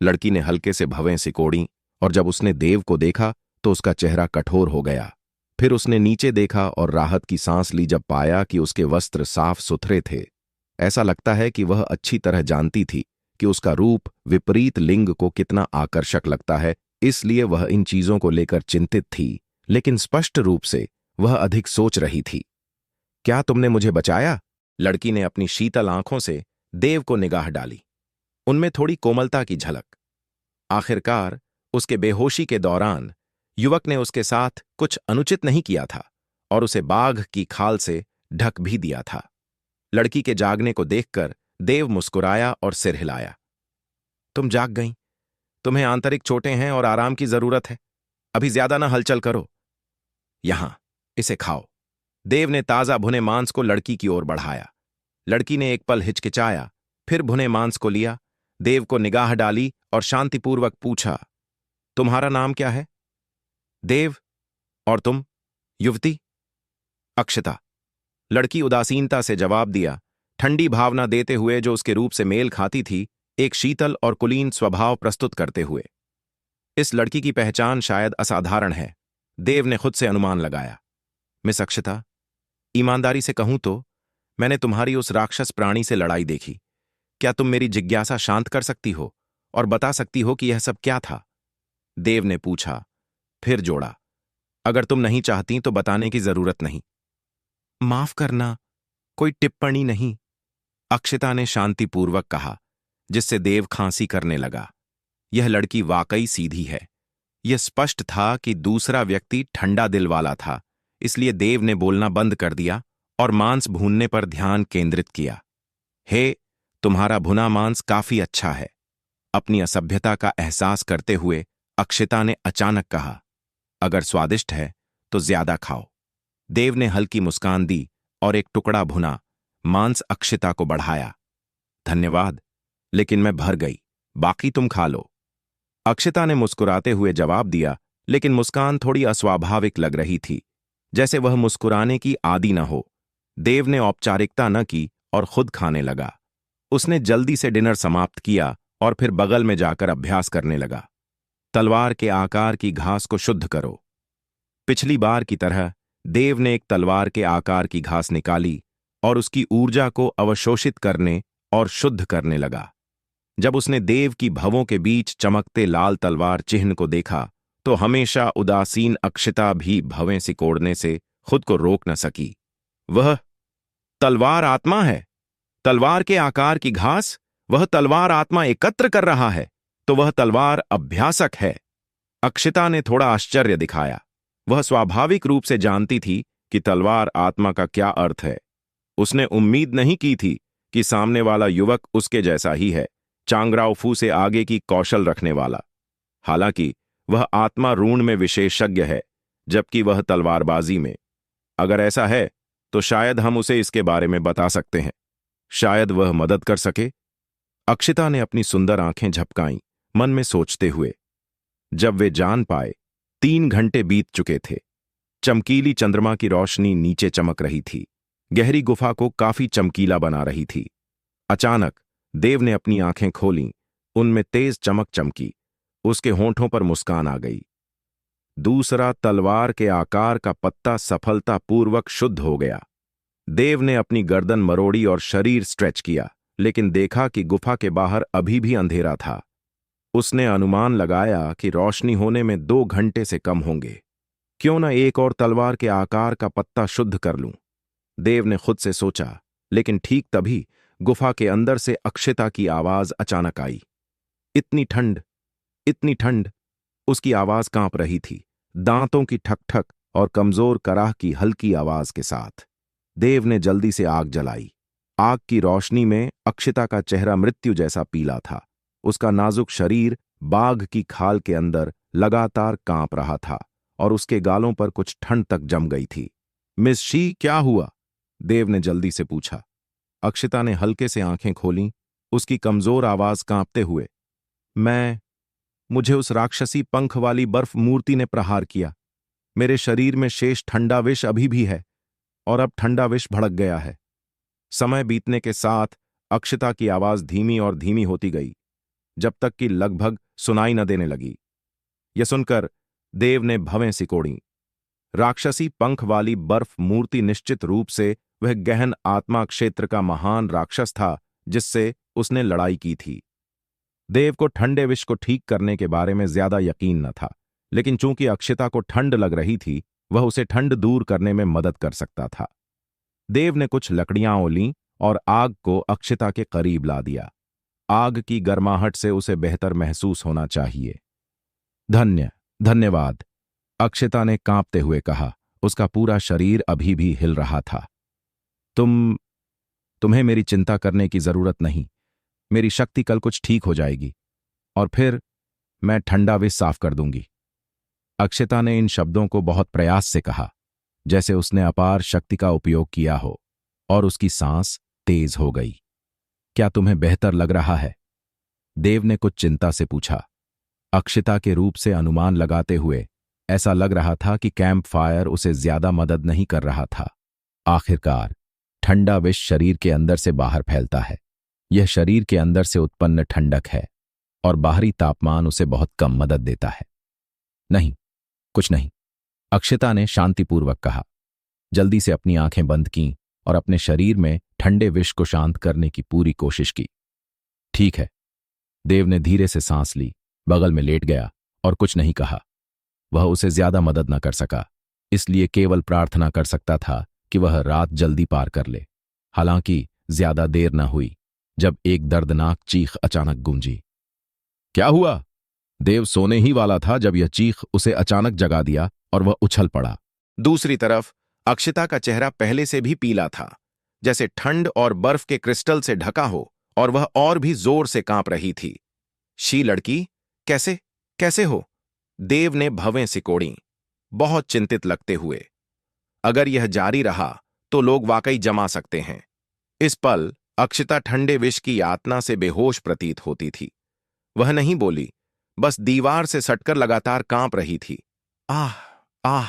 लड़की ने हल्के से भवें सिकोड़ीं और जब उसने देव को देखा तो उसका चेहरा कठोर हो गया। फिर उसने नीचे देखा और राहत की सांस ली जब पाया कि उसके वस्त्र साफ सुथरे थे। ऐसा लगता है कि वह अच्छी तरह जानती थी कि उसका रूप विपरीत लिंग को कितना आकर्षक लगता है, इसलिए वह इन चीजों को लेकर चिंतित थी, लेकिन स्पष्ट रूप से वह अधिक सोच रही थी। क्या तुमने मुझे बचाया? लड़की ने अपनी शीतल आंखों से देव को निगाह डाली, उनमें थोड़ी कोमलता की झलक। आखिरकार उसके बेहोशी के दौरान युवक ने उसके साथ कुछ अनुचित नहीं किया था और उसे बाघ की खाल से ढक भी दिया था। लड़की के जागने को देखकर देव मुस्कुराया और सिर हिलाया। तुम जाग गईं। तुम्हें आंतरिक चोटें हैं और आराम की जरूरत है। अभी ज्यादा ना हलचल करो। यहां, इसे खाओ। देव ने ताजा भुने मांस को लड़की की ओर बढ़ाया। लड़की ने एक पल हिचकिचाया, फिर भुने मांस को लिया, देव को निगाह डाली और शांतिपूर्वक पूछा, तुम्हारा नाम क्या है? देव। और तुम? युवती। अक्षता। लड़की उदासीनता से जवाब दिया, ठंडी भावना देते हुए जो उसके रूप से मेल खाती थी, एक शीतल और कुलीन स्वभाव प्रस्तुत करते हुए। इस लड़की की पहचान शायद असाधारण है, देव ने खुद से अनुमान लगाया। मिस अक्षता, ईमानदारी से कहूं तो मैंने तुम्हारी उस राक्षस प्राणी से लड़ाई देखी। क्या तुम मेरी जिज्ञासा शांत कर सकती हो और बता सकती हो कि यह सब क्या था? देव ने पूछा, फिर जोड़ा, अगर तुम नहीं चाहती तो बताने की जरूरत नहीं। माफ करना, कोई टिप्पणी नहीं, अक्षता ने शांतिपूर्वक कहा, जिससे देव खांसी करने लगा। यह लड़की वाकई सीधी है। यह स्पष्ट था कि दूसरा व्यक्ति ठंडा दिल वाला था, इसलिए देव ने बोलना बंद कर दिया और मांस भूनने पर ध्यान केंद्रित किया। हे, तुम्हारा भुना मांस काफी अच्छा है। अपनी असभ्यता का एहसास करते हुए अक्षता ने अचानक कहा, अगर स्वादिष्ट है तो ज्यादा खाओ। देव ने हल्की मुस्कान दी और एक टुकड़ा भुना मांस अक्षता को बढ़ाया। धन्यवाद, लेकिन मैं भर गई, बाकी तुम खा लो। अक्षता ने मुस्कुराते हुए जवाब दिया, लेकिन मुस्कान थोड़ी अस्वाभाविक लग रही थी, जैसे वह मुस्कुराने की आदी न हो। देव ने औपचारिकता न की और खुद खाने लगा। उसने जल्दी से डिनर समाप्त किया और फिर बगल में जाकर अभ्यास करने लगा। तलवार के आकार की घास को शुद्ध करो। पिछली बार की तरह देव ने एक तलवार के आकार की घास निकाली और उसकी ऊर्जा को अवशोषित करने और शुद्ध करने लगा। जब उसने देव की भवों के बीच चमकते लाल तलवार चिन्ह को देखा तो हमेशा उदासीन अक्षिता भी भवें सिकोड़ने से खुद को रोक न सकी। वह तलवार आत्मा है, तलवार के आकार की घास। वह तलवार आत्मा एकत्र कर रहा है, तो वह तलवार अभ्यासक है। अक्षिता ने थोड़ा आश्चर्य दिखाया। वह स्वाभाविक रूप से जानती थी कि तलवार आत्मा का क्या अर्थ है। उसने उम्मीद नहीं की थी कि सामने वाला युवक उसके जैसा ही है, चांगराओ फू से आगे की कौशल रखने वाला। हालांकि वह आत्मा रून में विशेषज्ञ है, जबकि वह तलवारबाजी में। अगर ऐसा है तो शायद हम उसे इसके बारे में बता सकते हैं। शायद वह मदद कर सके। अक्षिता ने अपनी सुंदर आंखें झपकाईं, मन में सोचते हुए। जब वे जान पाए, 3 घंटे बीत चुके थे। चमकीली चंद्रमा की रोशनी नीचे चमक रही थी, गहरी गुफा को काफी चमकीला बना रही थी। अचानक देव ने अपनी आंखें खोलीं, उनमें तेज चमक चमकी। उसके होंठों पर मुस्कान आ गई। दूसरा तलवार के आकार का पत्ता सफलतापूर्वक शुद्ध हो गया। देव ने अपनी गर्दन मरोड़ी और शरीर स्ट्रेच किया, लेकिन देखा कि गुफा के बाहर अभी भी अंधेरा था। उसने अनुमान लगाया कि रोशनी होने में 2 घंटे से कम होंगे। क्यों न एक और तलवार के आकार का पत्ता शुद्ध कर लूं, देव ने खुद से सोचा। लेकिन ठीक तभी गुफा के अंदर से अक्षिता की आवाज अचानक आई। इतनी ठंड, इतनी ठंड। उसकी आवाज कांप रही थी, दांतों की ठक ठक और कमजोर कराह की हल्की आवाज के साथ। देव ने जल्दी से आग जलाई। आग की रोशनी में अक्षिता का चेहरा मृत्यु जैसा पीला था। उसका नाजुक शरीर बाघ की खाल के अंदर लगातार कांप रहा था और उसके गालों पर कुछ ठंड तक जम गई थी। मिस शी, क्या हुआ? देव ने जल्दी से पूछा। अक्षिता ने हल्के से आंखें खोलीं, उसकी कमजोर आवाज कांपते हुए। मुझे उस राक्षसी पंख वाली बर्फ मूर्ति ने प्रहार किया। मेरे शरीर में शेष ठंडा विष अभी भी है और अब ठंडा विष भड़क गया है। समय बीतने के साथ अक्षिता की आवाज धीमी और धीमी होती गई, जब तक कि लगभग सुनाई न देने लगी। यह सुनकर देव ने भवें सिकोड़ी। राक्षसी पंख वाली बर्फ मूर्ति निश्चित रूप से वह गहन आत्मा क्षेत्र का महान राक्षस था जिससे उसने लड़ाई की थी। देव को ठंडे विष को ठीक करने के बारे में ज्यादा यकीन न था, लेकिन चूंकि अक्षिता को ठंड लग रही थी, वह उसे ठंड दूर करने में मदद कर सकता था। देव ने कुछ लकड़ियां ओलीं और आग को अक्षिता के करीब ला दिया। आग की गर्माहट से उसे बेहतर महसूस होना चाहिए। धन्यवाद, अक्षिता ने कांपते हुए कहा। उसका पूरा शरीर अभी भी हिल रहा था। तुम्हें मेरी चिंता करने की जरूरत नहीं। मेरी शक्ति कल कुछ ठीक हो जाएगी और फिर मैं ठंडा विष साफ कर दूंगी। अक्षिता ने इन शब्दों को बहुत प्रयास से कहा, जैसे उसने अपार शक्ति का उपयोग किया हो, और उसकी सांस तेज हो गई। क्या तुम्हें बेहतर लग रहा है? देव ने कुछ चिंता से पूछा। अक्षिता के रूप से अनुमान लगाते हुए ऐसा लग रहा था कि कैंप फायर उसे ज्यादा मदद नहीं कर रहा था। आखिरकार ठंडा विष शरीर के अंदर से बाहर फैलता है। यह शरीर के अंदर से उत्पन्न ठंडक है और बाहरी तापमान उसे बहुत कम मदद देता है। नहीं, कुछ नहीं, अक्षिता ने शांतिपूर्वक कहा। जल्दी से अपनी आंखें बंद कीं और अपने शरीर में ठंडे विष को शांत करने की पूरी कोशिश की। ठीक है। देव ने धीरे से सांस ली, बगल में लेट गया और कुछ नहीं कहा। वह उसे ज्यादा मदद न कर सका, इसलिए केवल प्रार्थना कर सकता था कि वह रात जल्दी पार कर ले। हालांकि ज्यादा देर न हुई जब एक दर्दनाक चीख अचानक गूंजी। क्या हुआ? देव सोने ही वाला था जब यह चीख उसे अचानक जगा दिया और वह उछल पड़ा। दूसरी तरफ अक्षिता का चेहरा पहले से भी पीला था, जैसे ठंड और बर्फ के क्रिस्टल से ढका हो, और वह और भी जोर से कांप रही थी। शी लड़की, कैसे हो? देव ने भवें सिकोड़ी, बहुत चिंतित लगते हुए। अगर यह जारी रहा तो लोग वाकई जमा सकते हैं। इस पल अक्षिता ठंडे विष की यातना से बेहोश प्रतीत होती थी। वह नहीं बोली, बस दीवार से सटकर लगातार कांप रही थी। आह आह।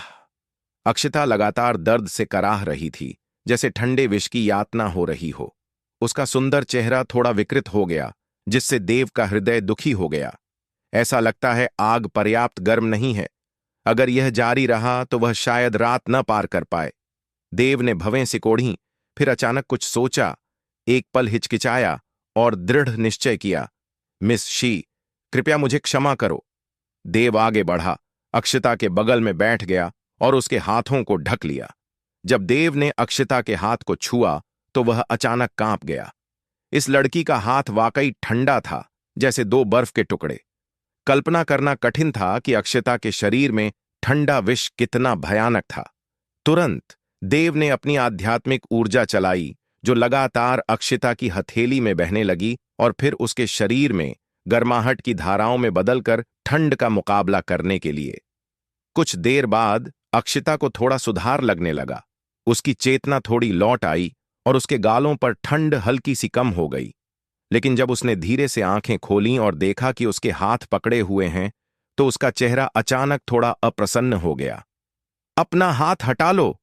अक्षिता लगातार दर्द से कराह रही थी, जैसे ठंडे विष की यातना हो रही हो। उसका सुंदर चेहरा थोड़ा विकृत हो गया, जिससे देव का हृदय दुखी हो गया। ऐसा लगता है आग पर्याप्त गर्म नहीं है। अगर यह जारी रहा तो वह शायद रात न पार कर पाए। देव ने भवें सिकोड़ी, फिर अचानक कुछ सोचा, एक पल हिचकिचाया और दृढ़ निश्चय किया। मिस शी, कृपया मुझे क्षमा करो। देव आगे बढ़ा, अक्षता के बगल में बैठ गया और उसके हाथों को ढक लिया। जब देव ने अक्षता के हाथ को छुआ तो वह अचानक कांप गया। इस लड़की का हाथ वाकई ठंडा था, जैसे दो बर्फ के टुकड़े। कल्पना करना कठिन था कि अक्षता के शरीर में ठंडा विष कितना भयानक था। तुरंत देव ने अपनी आध्यात्मिक ऊर्जा चलाई, जो लगातार अक्षता की हथेली में बहने लगी और फिर उसके शरीर में गर्माहट की धाराओं में बदलकर ठंड का मुकाबला करने के लिए। कुछ देर बाद अक्षता को थोड़ा सुधार लगने लगा। उसकी चेतना थोड़ी लौट आई और उसके गालों पर ठंड हल्की सी कम हो गई। लेकिन जब उसने धीरे से आंखें खोलीं और देखा कि उसके हाथ पकड़े हुए हैं, तो उसका चेहरा अचानक थोड़ा अप्रसन्न हो गया। अपना हाथ हटा लो,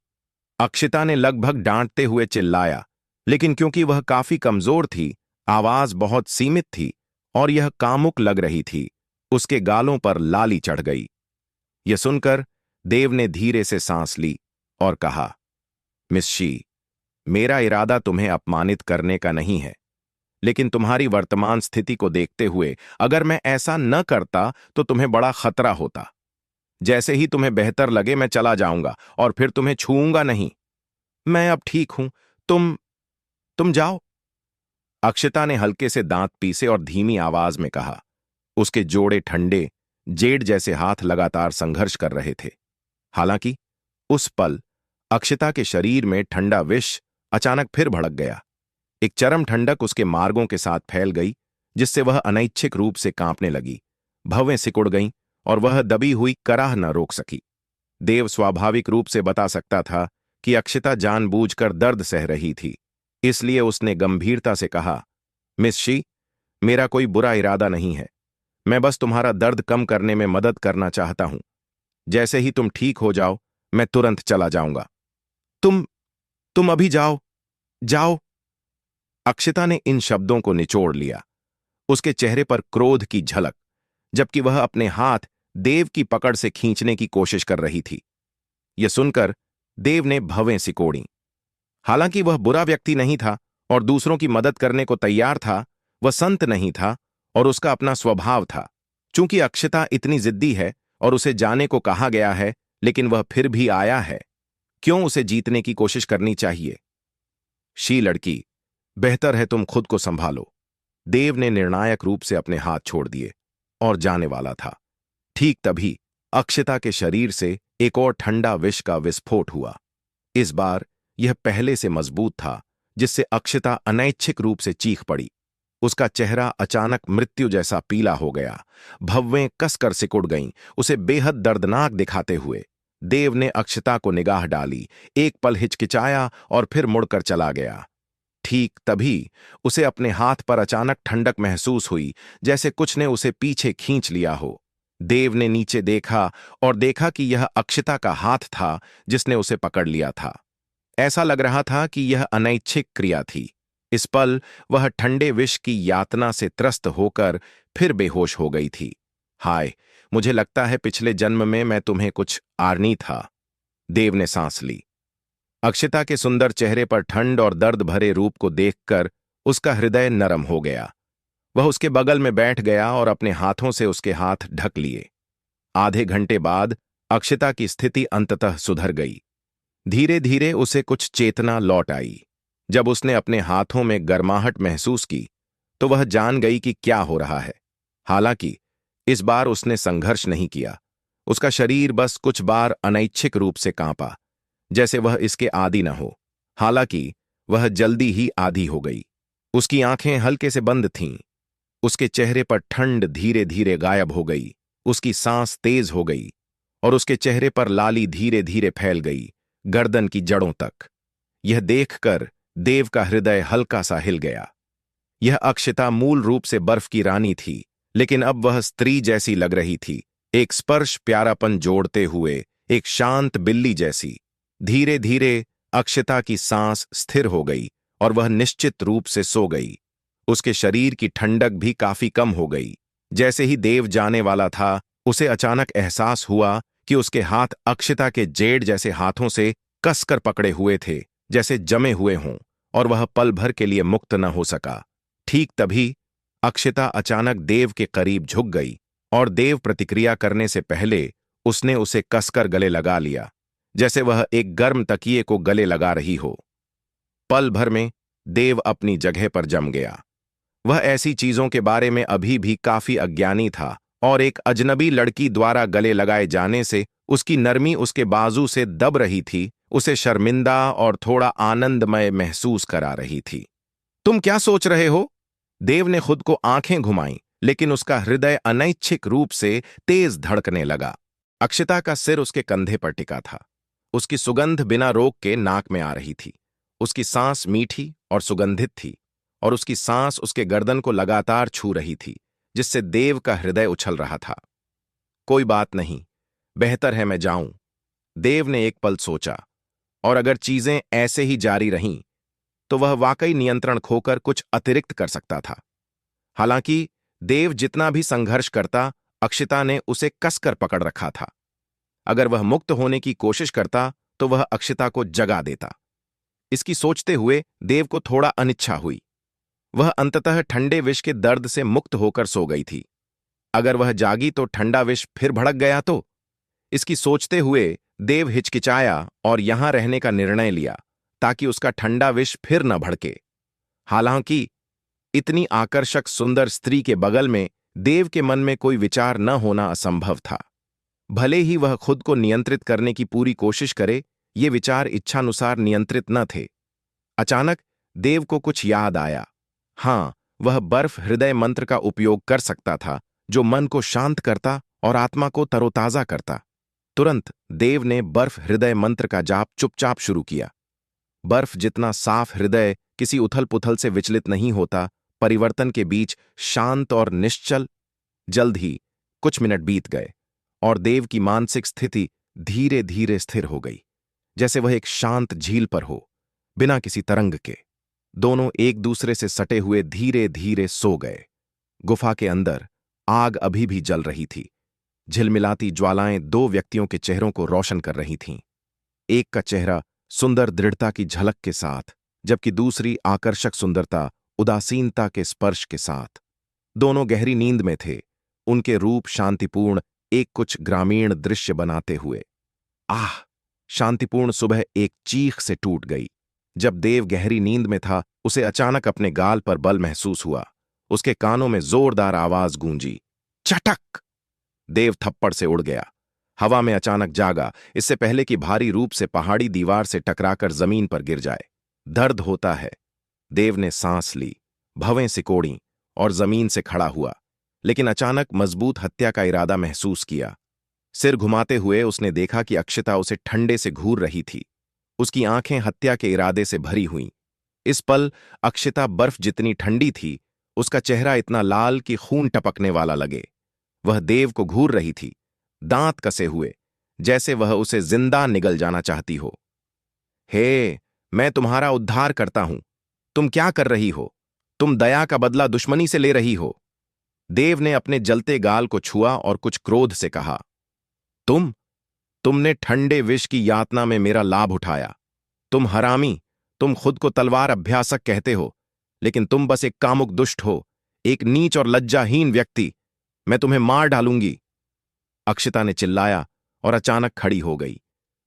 अक्षता ने लगभग डांटते हुए चिल्लाया, लेकिन क्योंकि वह काफी कमजोर थी, आवाज बहुत सीमित थी और यह कामुक लग रही थी। उसके गालों पर लाली चढ़ गई। यह सुनकर देव ने धीरे से सांस ली और कहा, मिस शी, मेरा इरादा तुम्हें अपमानित करने का नहीं है, लेकिन तुम्हारी वर्तमान स्थिति को देखते हुए अगर मैं ऐसा न करता तो तुम्हें बड़ा खतरा होता। जैसे ही तुम्हें बेहतर लगे मैं चला जाऊंगा और फिर तुम्हें छूऊंगा नहीं। मैं अब ठीक हूं, तुम जाओ। अक्षता ने हल्के से दांत पीसे और धीमी आवाज में कहा। उसके जोड़े ठंडे, जेड जैसे हाथ लगातार संघर्ष कर रहे थे। हालांकि उस पल अक्षता के शरीर में ठंडा विष अचानक फिर भड़क गया। एक चरम ठंडक उसके मार्गों के साथ फैल गई, जिससे वह अनैच्छिक रूप से कांपने लगी। भवें सिकुड़ गईं और वह दबी हुई कराह न रोक सकी। देव स्वाभाविक रूप से बता सकता था कि अक्षता जानबूझकर दर्द सह रही थी, इसलिए उसने गंभीरता से कहा, मिस शी, मेरा कोई बुरा इरादा नहीं है। मैं बस तुम्हारा दर्द कम करने में मदद करना चाहता हूं। जैसे ही तुम ठीक हो जाओ मैं तुरंत चला जाऊंगा। तुम अभी जाओ, जाओ। अक्षता ने इन शब्दों को निचोड़ लिया, उसके चेहरे पर क्रोध की झलक, जबकि वह अपने हाथ देव की पकड़ से खींचने की कोशिश कर रही थी। यह सुनकर देव ने भवें सिकोड़ी। हालांकि वह बुरा व्यक्ति नहीं था और दूसरों की मदद करने को तैयार था, वह संत नहीं था और उसका अपना स्वभाव था। चूंकि अक्षता इतनी जिद्दी है और उसे जाने को कहा गया है, लेकिन वह फिर भी आया है, क्यों उसे जीतने की कोशिश करनी चाहिए? शी लड़की, बेहतर है तुम खुद को संभालो। देव ने निर्णायक रूप से अपने हाथ छोड़ दिए और जाने वाला था। ठीक तभी अक्षता के शरीर से एक और ठंडा विष का विस्फोट हुआ। इस बार यह पहले से मजबूत था, जिससे अक्षता अनैच्छिक रूप से चीख पड़ी। उसका चेहरा अचानक मृत्यु जैसा पीला हो गया। भव्वें कसकर सिकुड़ गईं, उसे बेहद दर्दनाक दिखाते हुए। देव ने अक्षता को निगाह डाली, एक पल हिचकिचाया और फिर मुड़कर चला गया। ठीक तभी उसे अपने हाथ पर अचानक ठंडक महसूस हुई, जैसे कुछ ने उसे पीछे खींच लिया हो। देव ने नीचे देखा और देखा कि यह अक्षता का हाथ था जिसने उसे पकड़ लिया था। ऐसा लग रहा था कि यह अनैच्छिक क्रिया थी। इस पल वह ठंडे विष की यातना से त्रस्त होकर फिर बेहोश हो गई थी। हाय, मुझे लगता है पिछले जन्म में मैं तुम्हें कुछ आर्नी था। देव ने सांस ली। अक्षता के सुंदर चेहरे पर ठंड और दर्द भरे रूप को देखकर उसका हृदय नरम हो गया। वह उसके बगल में बैठ गया और अपने हाथों से उसके हाथ ढक लिए। आधे घंटे बाद अक्षता की स्थिति अंततः सुधर गई। धीरे धीरे उसे कुछ चेतना लौट आई। जब उसने अपने हाथों में गर्माहट महसूस की तो वह जान गई कि क्या हो रहा है। हालांकि इस बार उसने संघर्ष नहीं किया। उसका शरीर बस कुछ बार अनैच्छिक रूप से कांपा, जैसे वह इसके आदी न हो। हालांकि वह जल्दी ही आदी हो गई। उसकी आंखें हल्के से बंद थीं। उसके चेहरे पर ठंड धीरे धीरे गायब हो गई। उसकी सांस तेज हो गई और उसके चेहरे पर लाली धीरे धीरे फैल गई, गर्दन की जड़ों तक। यह देखकर देव का हृदय हल्का सा हिल गया। यह अक्षता मूल रूप से बर्फ की रानी थी, लेकिन अब वह स्त्री जैसी लग रही थी, एक स्पर्श प्यारापन जोड़ते हुए, एक शांत बिल्ली जैसी। धीरे धीरे अक्षता की सांस स्थिर हो गई और वह निश्चित रूप से सो गई। उसके शरीर की ठंडक भी काफी कम हो गई। जैसे ही देव जाने वाला था, उसे अचानक एहसास हुआ कि उसके हाथ अक्षता के जेड जैसे हाथों से कसकर पकड़े हुए थे, जैसे जमे हुए हों, और वह पल भर के लिए मुक्त न हो सका। ठीक तभी अक्षिता अचानक देव के करीब झुक गई और देव प्रतिक्रिया करने से पहले उसने उसे कसकर गले लगा लिया, जैसे वह एक गर्म तकिए को गले लगा रही हो। पल भर में देव अपनी जगह पर जम गया। वह ऐसी चीजों के बारे में अभी भी काफी अज्ञानी था, और एक अजनबी लड़की द्वारा गले लगाए जाने से उसकी नरमी उसके बाजू से दब रही थी, उसे शर्मिंदा और थोड़ा आनंदमय महसूस करा रही थी। तुम क्या सोच रहे हो? देव ने खुद को आंखें घुमाईं, लेकिन उसका हृदय अनैच्छिक रूप से तेज धड़कने लगा। अक्षिता का सिर उसके कंधे पर टिका था। उसकी सुगंध बिना रोक के नाक में आ रही थी। उसकी सांस मीठी और सुगंधित थी, और उसकी सांस उसके गर्दन को लगातार छू रही थी, जिससे देव का हृदय उछल रहा था। कोई बात नहीं, बेहतर है मैं जाऊं, देव ने एक पल सोचा। और अगर चीजें ऐसे ही जारी रहीं तो वह वाकई नियंत्रण खोकर कुछ अतिरिक्त कर सकता था। हालांकि देव जितना भी संघर्ष करता, अक्षिता ने उसे कसकर पकड़ रखा था। अगर वह मुक्त होने की कोशिश करता तो वह अक्षिता को जगा देता। इसकी सोचते हुए देव को थोड़ा अनिच्छा हुई। वह अंततः ठंडे विष के दर्द से मुक्त होकर सो गई थी। अगर वह जागी तो ठंडा विष फिर भड़क गया तो? इसकी सोचते हुए देव हिचकिचाया और यहां रहने का निर्णय लिया, ताकि उसका ठंडा विष फिर न भड़के। हालांकि इतनी आकर्षक सुंदर स्त्री के बगल में देव के मन में कोई विचार न होना असंभव था। भले ही वह खुद को नियंत्रित करने की पूरी कोशिश करे, ये विचार इच्छानुसार नियंत्रित न थे। अचानक देव को कुछ याद आया। हां, वह बर्फ हृदय मंत्र का उपयोग कर सकता था, जो मन को शांत करता और आत्मा को तरोताजा करता। तुरंत देव ने बर्फ हृदय मंत्र का जाप चुपचाप शुरू किया। बर्फ जितना साफ हृदय किसी उथल पुथल से विचलित नहीं होता, परिवर्तन के बीच शांत और निश्चल। जल्द ही कुछ मिनट बीत गए और देव की मानसिक स्थिति धीरे धीरे स्थिर हो गई, जैसे वह एक शांत झील पर हो, बिना किसी तरंग के। दोनों एक दूसरे से सटे हुए धीरे धीरे सो गए। गुफा के अंदर आग अभी भी जल रही थी। झिलमिलाती ज्वालाएं दो व्यक्तियों के चेहरों को रोशन कर रही थीं। एक का चेहरा सुंदर दृढ़ता की झलक के साथ, जबकि दूसरी आकर्षक सुंदरता उदासीनता के स्पर्श के साथ। दोनों गहरी नींद में थे, उनके रूप शांतिपूर्ण एक कुछ ग्रामीण दृश्य बनाते हुए। आह! शांतिपूर्ण सुबह एक चीख से टूट गई। जब देव गहरी नींद में था, उसे अचानक अपने गाल पर बल महसूस हुआ। उसके कानों में जोरदार आवाज गूंजी, चटक! देव थप्पड़ से उड़ गया। हवा में अचानक जागा, इससे पहले कि भारी रूप से पहाड़ी दीवार से टकराकर जमीन पर गिर जाए। दर्द होता है। देव ने सांस ली, भवें सिकोड़ी और जमीन से खड़ा हुआ, लेकिन अचानक मजबूत हत्या का इरादा महसूस किया। सिर घुमाते हुए उसने देखा कि अक्षिता उसे ठंडे से घूर रही थी। उसकी आंखें हत्या के इरादे से भरी हुईं। इस पल अक्षिता बर्फ जितनी ठंडी थी, उसका चेहरा इतना लाल कि खून टपकने वाला लगे। वह देव को घूर रही थी, दांत कसे हुए, जैसे वह उसे जिंदा निगल जाना चाहती हो। हे, मैं तुम्हारा उद्धार करता हूं। तुम क्या कर रही हो? तुम दया का बदला दुश्मनी से ले रही हो। देव ने अपने जलते गाल को छुआ और कुछ क्रोध से कहा, तुमने ठंडे विष की यातना में मेरा लाभ उठाया। तुम हरामी, तुम खुद को तलवार अभ्यासक कहते हो, लेकिन तुम बस एक कामुक दुष्ट हो, एक नीच और लज्जाहीन व्यक्ति। मैं तुम्हें मार डालूंगी। अक्षिता ने चिल्लाया और अचानक खड़ी हो गई।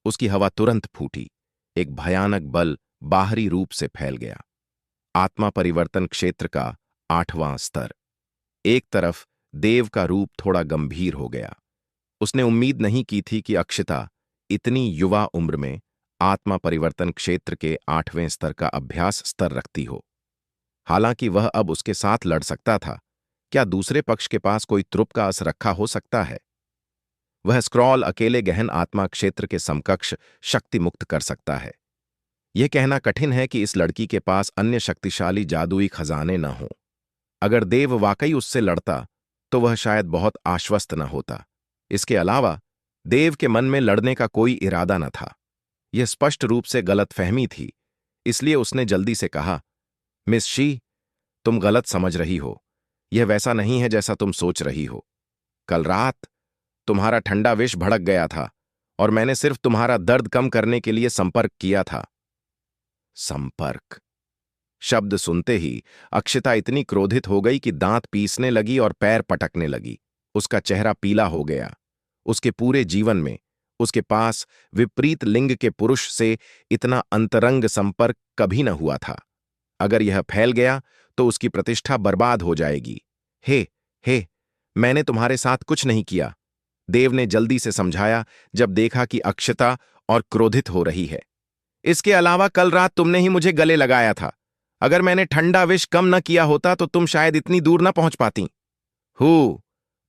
उसकी हवा तुरंत फूटी। एक भयानक बल बाहरी रूप से फैल गया। आत्मा परिवर्तन क्षेत्र का 8वां स्तर। एक तरफ देव का रूप थोड़ा गंभीर हो गया। उसने उम्मीद नहीं की थी कि अक्षिता इतनी युवा उम्र में आत्मा परिवर्तन क्षेत्र के 8वें स्तर का अभ्यास स्तर रखती हो। हालांकि वह अब उसके साथ लड़ सकता था। क्या दूसरे पक्ष के पास कोई त्रुप का असर रखा हो सकता है? वह स्क्रॉल अकेले गहन आत्मा क्षेत्र के समकक्ष शक्ति मुक्त कर सकता है। यह कहना कठिन है कि इस लड़की के पास अन्य शक्तिशाली जादुई खजाने न हों। अगर देव वाकई उससे लड़ता तो वह शायद बहुत आश्वस्त न होता। इसके अलावा देव के मन में लड़ने का कोई इरादा न था। यह स्पष्ट रूप से गलतफहमी थी। इसलिए उसने जल्दी से कहा, मिस शी, तुम गलत समझ रही हो। यह वैसा नहीं है जैसा तुम सोच रही हो। कल रात तुम्हारा ठंडा विष भड़क गया था और मैंने सिर्फ तुम्हारा दर्द कम करने के लिए संपर्क किया था। संपर्क शब्द सुनते ही अक्षता इतनी क्रोधित हो गई कि दांत पीसने लगी और पैर पटकने लगी। उसका चेहरा पीला हो गया। उसके पूरे जीवन में उसके पास विपरीत लिंग के पुरुष से इतना अंतरंग संपर्क कभी न हुआ था। अगर यह फैल गया तो उसकी प्रतिष्ठा बर्बाद हो जाएगी। हे हे मैंने तुम्हारे साथ कुछ नहीं किया, देव ने जल्दी से समझाया जब देखा कि अक्षता और क्रोधित हो रही है। इसके अलावा कल रात तुमने ही मुझे गले लगाया था। अगर मैंने ठंडा विष कम न किया होता तो तुम शायद इतनी दूर न पहुंच पाती।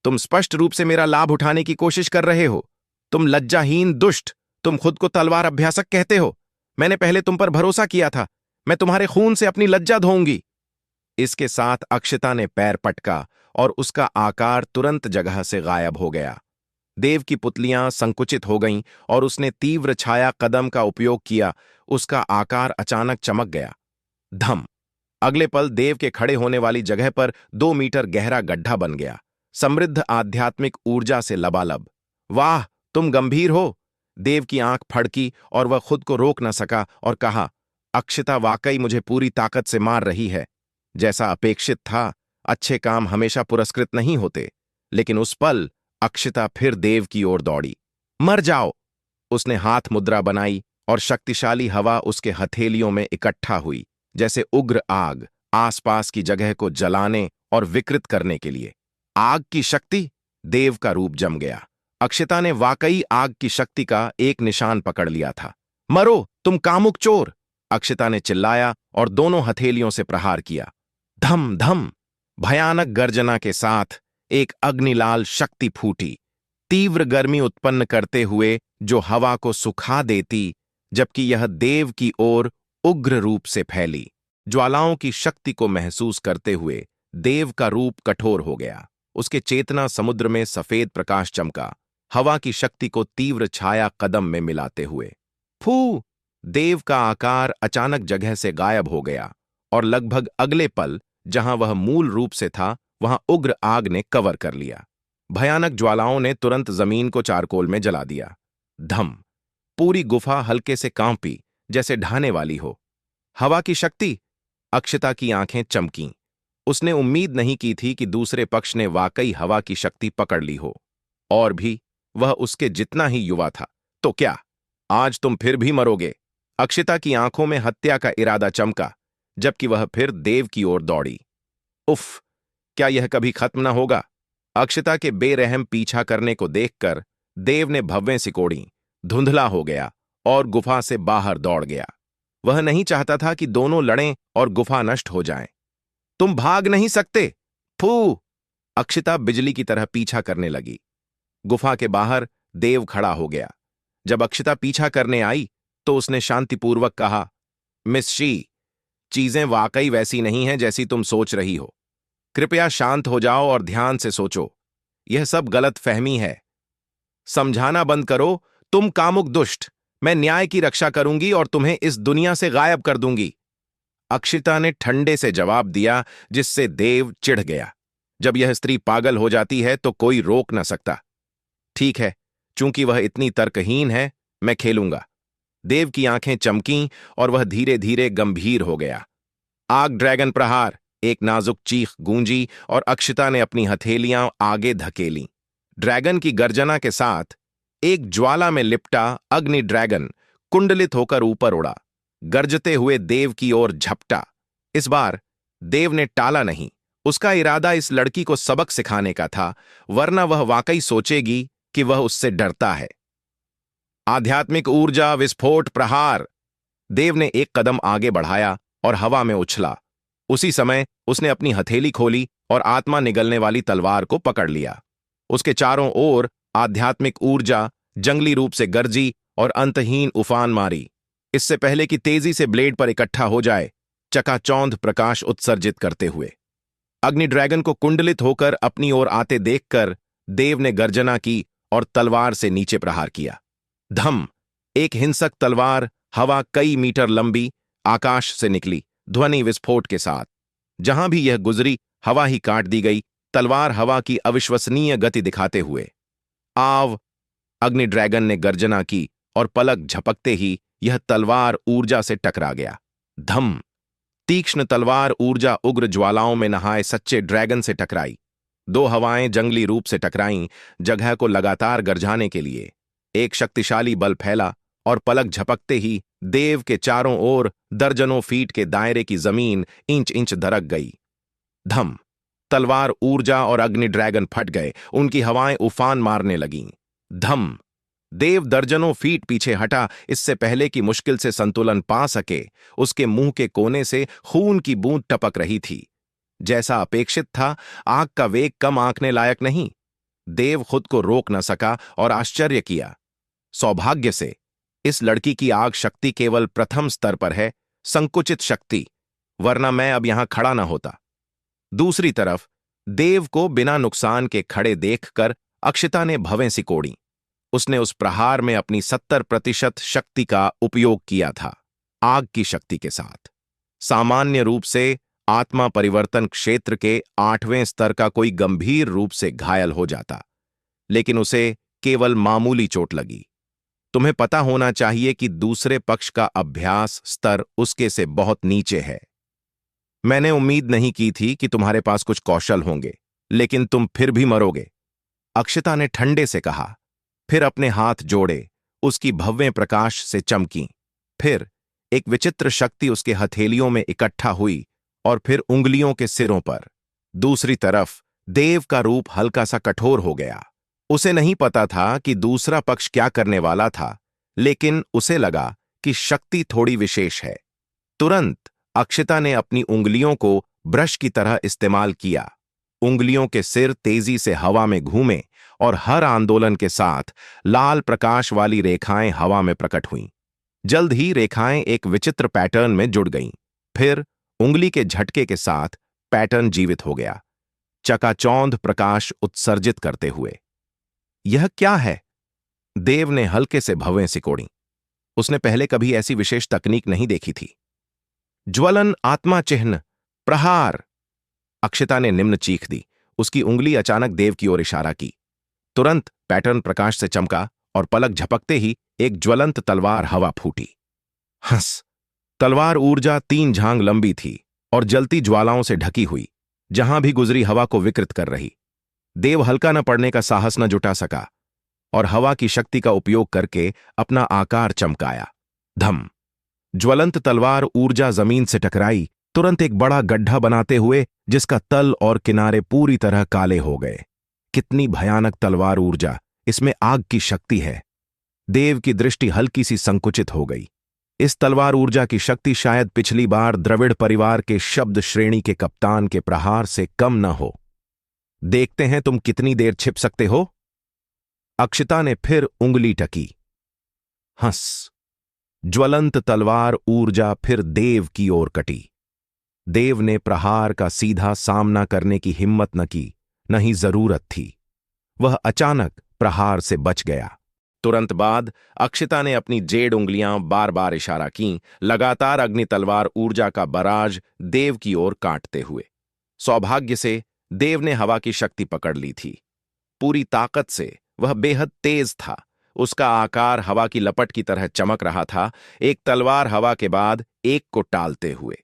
तुम स्पष्ट रूप से मेरा लाभ उठाने की कोशिश कर रहे हो। तुम लज्जाहीन दुष्ट, तुम खुद को तलवार अभ्यासक कहते हो। मैंने पहले तुम पर भरोसा किया था। मैं तुम्हारे खून से अपनी लज्जा धोऊंगी। इसके साथ अक्षता ने पैर पटका और उसका आकार तुरंत जगह से गायब हो गया। देव की पुतलियां संकुचित हो गईं और उसने तीव्र छाया कदम का उपयोग किया। उसका आकार अचानक चमक गया। धम! अगले पल देव के खड़े होने वाली जगह पर 2 मीटर गहरा गड्ढा बन गया, समृद्ध आध्यात्मिक ऊर्जा से लबालब। वाह, तुम गंभीर हो! देव की आंख फड़की और वह खुद को रोक न सका और कहा, अक्षता वाकई मुझे पूरी ताकत से मार रही है। जैसा अपेक्षित था, अच्छे काम हमेशा पुरस्कृत नहीं होते। लेकिन उस पल अक्षता फिर देव की ओर दौड़ी। मर जाओ! उसने हाथ मुद्रा बनाई और शक्तिशाली हवा उसके हथेलियों में इकट्ठा हुई, जैसे उग्र आग आसपास की जगह को जलाने और विकृत करने के लिए। आग की शक्ति! देव का रूप जम गया। अक्षता ने वाकई आग की शक्ति का एक निशान पकड़ लिया था। मरो, तुम कामुक चोर! अक्षता ने चिल्लाया और दोनों हथेलियों से प्रहार किया। धम धम! भयानक गर्जना के साथ एक अग्निलाल शक्ति फूटी, तीव्र गर्मी उत्पन्न करते हुए जो हवा को सुखा देती, जबकि यह देव की ओर उग्र रूप से फैली। ज्वालाओं की शक्ति को महसूस करते हुए देव का रूप कठोर हो गया। उसके चेतना समुद्र में सफेद प्रकाश चमका, हवा की शक्ति को तीव्र छाया कदम में मिलाते हुए। फू! देव का आकार अचानक जगह से गायब हो गया और लगभग अगले पल जहां वह मूल रूप से था, वहां उग्र आग ने कवर कर लिया। भयानक ज्वालाओं ने तुरंत जमीन को चारकोल में जला दिया। धम! पूरी गुफा हल्के से कांपी, जैसे ढाने वाली हो। हवा की शक्ति! अक्षता की आंखें चमकीं। उसने उम्मीद नहीं की थी कि दूसरे पक्ष ने वाकई हवा की शक्ति पकड़ ली हो, और भी वह उसके जितना ही युवा था। तो क्या आज तुम फिर भी मरोगे? अक्षता की आंखों में हत्या का इरादा चमका, जबकि वह फिर देव की ओर दौड़ी। उफ! क्या यह कभी खत्म न होगा? अक्षता के बेरहम पीछा करने को देखकर देव ने भव्वें सिकोड़ी, धुंधला हो गया और गुफा से बाहर दौड़ गया। वह नहीं चाहता था कि दोनों लड़ें और गुफा नष्ट हो जाए। तुम भाग नहीं सकते! फू! अक्षता बिजली की तरह पीछा करने लगी। गुफा के बाहर देव खड़ा हो गया। जब अक्षता पीछा करने आई तो उसने शांतिपूर्वक कहा, मिस शी, चीजें वाकई वैसी नहीं हैं जैसी तुम सोच रही हो। कृपया शांत हो जाओ और ध्यान से सोचो। यह सब गलत फहमी है। समझाना बंद करो, तुम कामुक दुष्ट। मैं न्याय की रक्षा करूंगी और तुम्हें इस दुनिया से गायब कर दूंगी। अक्षिता ने ठंडे से जवाब दिया, जिससे देव चिढ़ गया। जब यह स्त्री पागल हो जाती है तो कोई रोक न सकता। ठीक है, चूंकि वह इतनी तर्कहीन है, मैं खेलूंगा। देव की आंखें चमकीं और वह धीरे धीरे गंभीर हो गया। आग ड्रैगन प्रहार! एक नाजुक चीख गूंजी और अक्षिता ने अपनी हथेलियां आगे धकेलीं। ड्रैगन की गर्जना के साथ एक ज्वाला में लिपटा अग्नि ड्रैगन कुंडलित होकर ऊपर उड़ा, गरजते हुए देव की ओर झपटा। इस बार देव ने टाला नहीं। उसका इरादा इस लड़की को सबक सिखाने का था, वरना वह वाकई सोचेगी कि वह उससे डरता है। आध्यात्मिक ऊर्जा विस्फोट प्रहार! देव ने एक कदम आगे बढ़ाया और हवा में उछला। उसी समय उसने अपनी हथेली खोली और आत्मा निगलने वाली तलवार को पकड़ लिया। उसके चारों ओर आध्यात्मिक ऊर्जा जंगली रूप से गरजी और अंतहीन उफान मारी। इससे पहले कि तेजी से ब्लेड पर इकट्ठा हो जाए, चकाचौंध प्रकाश उत्सर्जित करते हुए। अग्नि ड्रैगन को कुंडलित होकर अपनी ओर आते देखकर देव ने गर्जना की और तलवार से नीचे प्रहार किया। धम! एक हिंसक तलवार हवा कई मीटर लंबी आकाश से निकली, ध्वनि विस्फोट के साथ। जहां भी यह गुजरी, हवा ही काट दी गई। तलवार हवा की अविश्वसनीय गति दिखाते हुए। आव! अग्नि ड्रैगन ने गर्जना की और पलक झपकते ही यह तलवार ऊर्जा से टकरा गया। धम। तीक्ष्ण तलवार ऊर्जा उग्र ज्वालाओं में नहाए सच्चे ड्रैगन से टकराई। दो हवाएं जंगली रूप से टकराईं, जगह को लगातार गरजाने के लिए। एक शक्तिशाली बल फैला और पलक झपकते ही देव के चारों ओर दर्जनों फीट के दायरे की जमीन इंच इंच दरक गई। धम। तलवार ऊर्जा और अग्नि ड्रैगन फट गए, उनकी हवाएं उफान मारने लगीं। धम। देव दर्जनों फीट पीछे हटा, इससे पहले कि मुश्किल से संतुलन पा सके। उसके मुंह के कोने से खून की बूंद टपक रही थी। जैसा अपेक्षित था, आग का वेग कम आंकने लायक नहीं। देव खुद को रोक न सका और आश्चर्य किया। सौभाग्य से इस लड़की की आग शक्ति केवल प्रथम स्तर पर है, संकुचित शक्ति, वरना मैं अब यहां खड़ा न होता। दूसरी तरफ देव को बिना नुकसान के खड़े देखकर अक्षिता ने भवें सिकोड़ी। उसने उस प्रहार में अपनी 70% शक्ति का उपयोग किया था, आग की शक्ति के साथ। सामान्य रूप से आत्मा परिवर्तन क्षेत्र के 8वें स्तर का कोई गंभीर रूप से घायल हो जाता, लेकिन उसे केवल मामूली चोट लगी। तुम्हें पता होना चाहिए कि दूसरे पक्ष का अभ्यास स्तर उसके से बहुत नीचे है। मैंने उम्मीद नहीं की थी कि तुम्हारे पास कुछ कौशल होंगे, लेकिन तुम फिर भी मरोगे, अक्षिता ने ठंडे से कहा। फिर अपने हाथ जोड़े, उसकी भव्य प्रकाश से चमकी। फिर एक विचित्र शक्ति उसके हथेलियों में इकट्ठा हुई और फिर उंगलियों के सिरों पर। दूसरी तरफ देव का रूप हल्का सा कठोर हो गया। उसे नहीं पता था कि दूसरा पक्ष क्या करने वाला था, लेकिन उसे लगा कि शक्ति थोड़ी विशेष है। तुरंत अक्षिता ने अपनी उंगलियों को ब्रश की तरह इस्तेमाल किया। उंगलियों के सिर तेजी से हवा में घूमे और हर आंदोलन के साथ लाल प्रकाश वाली रेखाएं हवा में प्रकट हुईं। जल्द ही रेखाएं एक विचित्र पैटर्न में जुड़ गईं। फिर उंगली के झटके के साथ पैटर्न जीवित हो गया, चकाचौंध प्रकाश उत्सर्जित करते हुए। यह क्या है? देव ने हल्के से भवें सिकोड़ी। उसने पहले कभी ऐसी विशेष तकनीक नहीं देखी थी। ज्वलन आत्मा चिन्ह प्रहार। अक्षिता ने निम्न चीख दी। उसकी उंगली अचानक देव की ओर इशारा की। तुरंत पैटर्न प्रकाश से चमका और पलक झपकते ही एक ज्वलंत तलवार हवा फूटी। हंस। तलवार ऊर्जा 3 झांग लंबी थी और जलती ज्वालाओं से ढकी हुई, जहां भी गुजरी हवा को विकृत कर रही। देव हल्का न पड़ने का साहस न जुटा सका और हवा की शक्ति का उपयोग करके अपना आकार चमकाया। धम। ज्वलंत तलवार ऊर्जा जमीन से टकराई, तुरंत एक बड़ा गड्ढा बनाते हुए, जिसका तल और किनारे पूरी तरह काले हो गए। कितनी भयानक तलवार ऊर्जा! इसमें आग की शक्ति है। देव की दृष्टि हल्की सी संकुचित हो गई। इस तलवार ऊर्जा की शक्ति शायद पिछली बार द्रविड़ परिवार के शब्द श्रेणी के कप्तान के प्रहार से कम न हो। देखते हैं तुम कितनी देर छिप सकते हो। अक्षिता ने फिर उंगली टकी। हंस। ज्वलंत तलवार ऊर्जा फिर देव की ओर कटी। देव ने प्रहार का सीधा सामना करने की हिम्मत न की, न ही जरूरत थी। वह अचानक प्रहार से बच गया। तुरंत बाद अक्षिता ने अपनी जेड उंगलियां बार बार इशारा कीं, लगातार अग्नि तलवार ऊर्जा का बराज देव की ओर काटते हुए। सौभाग्य से देव ने हवा की शक्ति पकड़ ली थी। पूरी ताकत से वह बेहद तेज था। उसका आकार हवा की लपट की तरह चमक रहा था, एक तलवार हवा के बाद एक को टालते हुए।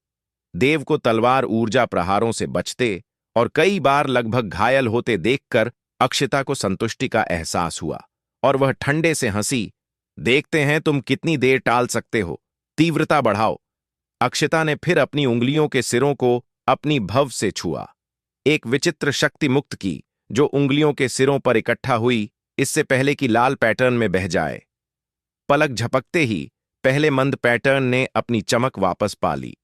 देव को तलवार ऊर्जा प्रहारों से बचते और कई बार लगभग घायल होते देखकर अक्षिता को संतुष्टि का एहसास हुआ और वह ठंडे से हंसी। देखते हैं तुम कितनी देर टाल सकते हो, तीव्रता बढ़ाओ। अक्षिता ने फिर अपनी उंगलियों के सिरों को अपनी भव से छुआ। एक विचित्र शक्ति मुक्त की, जो उंगलियों के सिरों पर इकट्ठा हुई, इससे पहले कि लाल पैटर्न में बह जाए। पलक झपकते ही पहले मंद पैटर्न ने अपनी चमक वापस पा ली।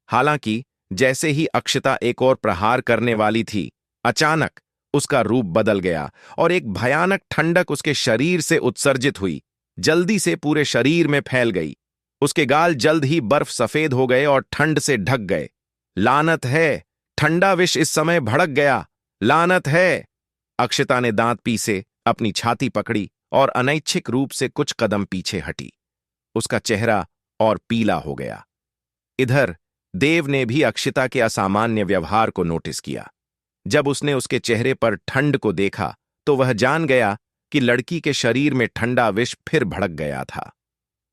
हालांकि जैसे ही अक्षिता एक और प्रहार करने वाली थी, अचानक उसका रूप बदल गया और एक भयानक ठंडक उसके शरीर से उत्सर्जित हुई, जल्दी से पूरे शरीर में फैल गई। उसके गाल जल्द ही बर्फ सफेद हो गए और ठंड से ढक गए। लानत है, ठंडा विष इस समय भड़क गया, लानत है। अक्षिता ने दांत पीसे अपनी छाती पकड़ी और अनैच्छिक रूप से कुछ कदम पीछे हटी। उसका चेहरा और पीला हो गया। इधर देव ने भी अक्षिता के असामान्य व्यवहार को नोटिस किया। जब उसने उसके चेहरे पर ठंड को देखा तो वह जान गया कि लड़की के शरीर में ठंडा विष फिर भड़क गया था।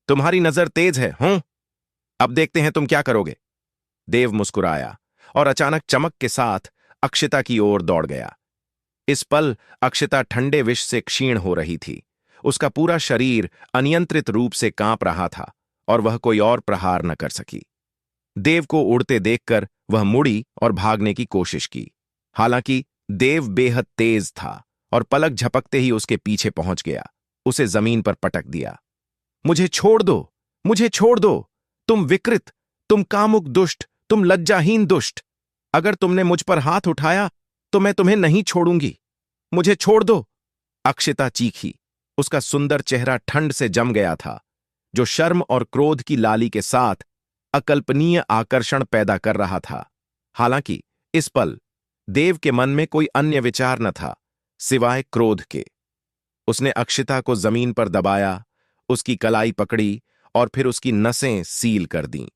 तुम्हारी नजर तेज है, हूं? अब देखते हैं तुम क्या करोगे। देव मुस्कुराया और अचानक चमक के साथ अक्षिता की ओर दौड़ गया। इस पल अक्षिता ठंडे विष से क्षीण हो रही थी। उसका पूरा शरीर अनियंत्रित रूप से कांप रहा था और वह कोई और प्रहार न कर सकी। देव को उड़ते देखकर वह मुड़ी और भागने की कोशिश की। हालांकि देव बेहद तेज था और पलक झपकते ही उसके पीछे पहुंच गया, उसे जमीन पर पटक दिया। मुझे छोड़ दो, मुझे छोड़ दो, तुम विकृत, तुम कामुक दुष्ट, तुम लज्जाहीन दुष्ट। अगर तुमने मुझ पर हाथ उठाया तो मैं तुम्हें नहीं छोड़ूंगी, मुझे छोड़ दो। अक्षिता चीखी। उसका सुंदर चेहरा ठंड से जम गया था, जो शर्म और क्रोध की लाली के साथ अकल्पनीय आकर्षण पैदा कर रहा था। हालांकि इस पल देव के मन में कोई अन्य विचार न था सिवाय क्रोध के। उसने अक्षिता को जमीन पर दबाया, उसकी कलाई पकड़ी और फिर उसकी नसें सील कर दीं।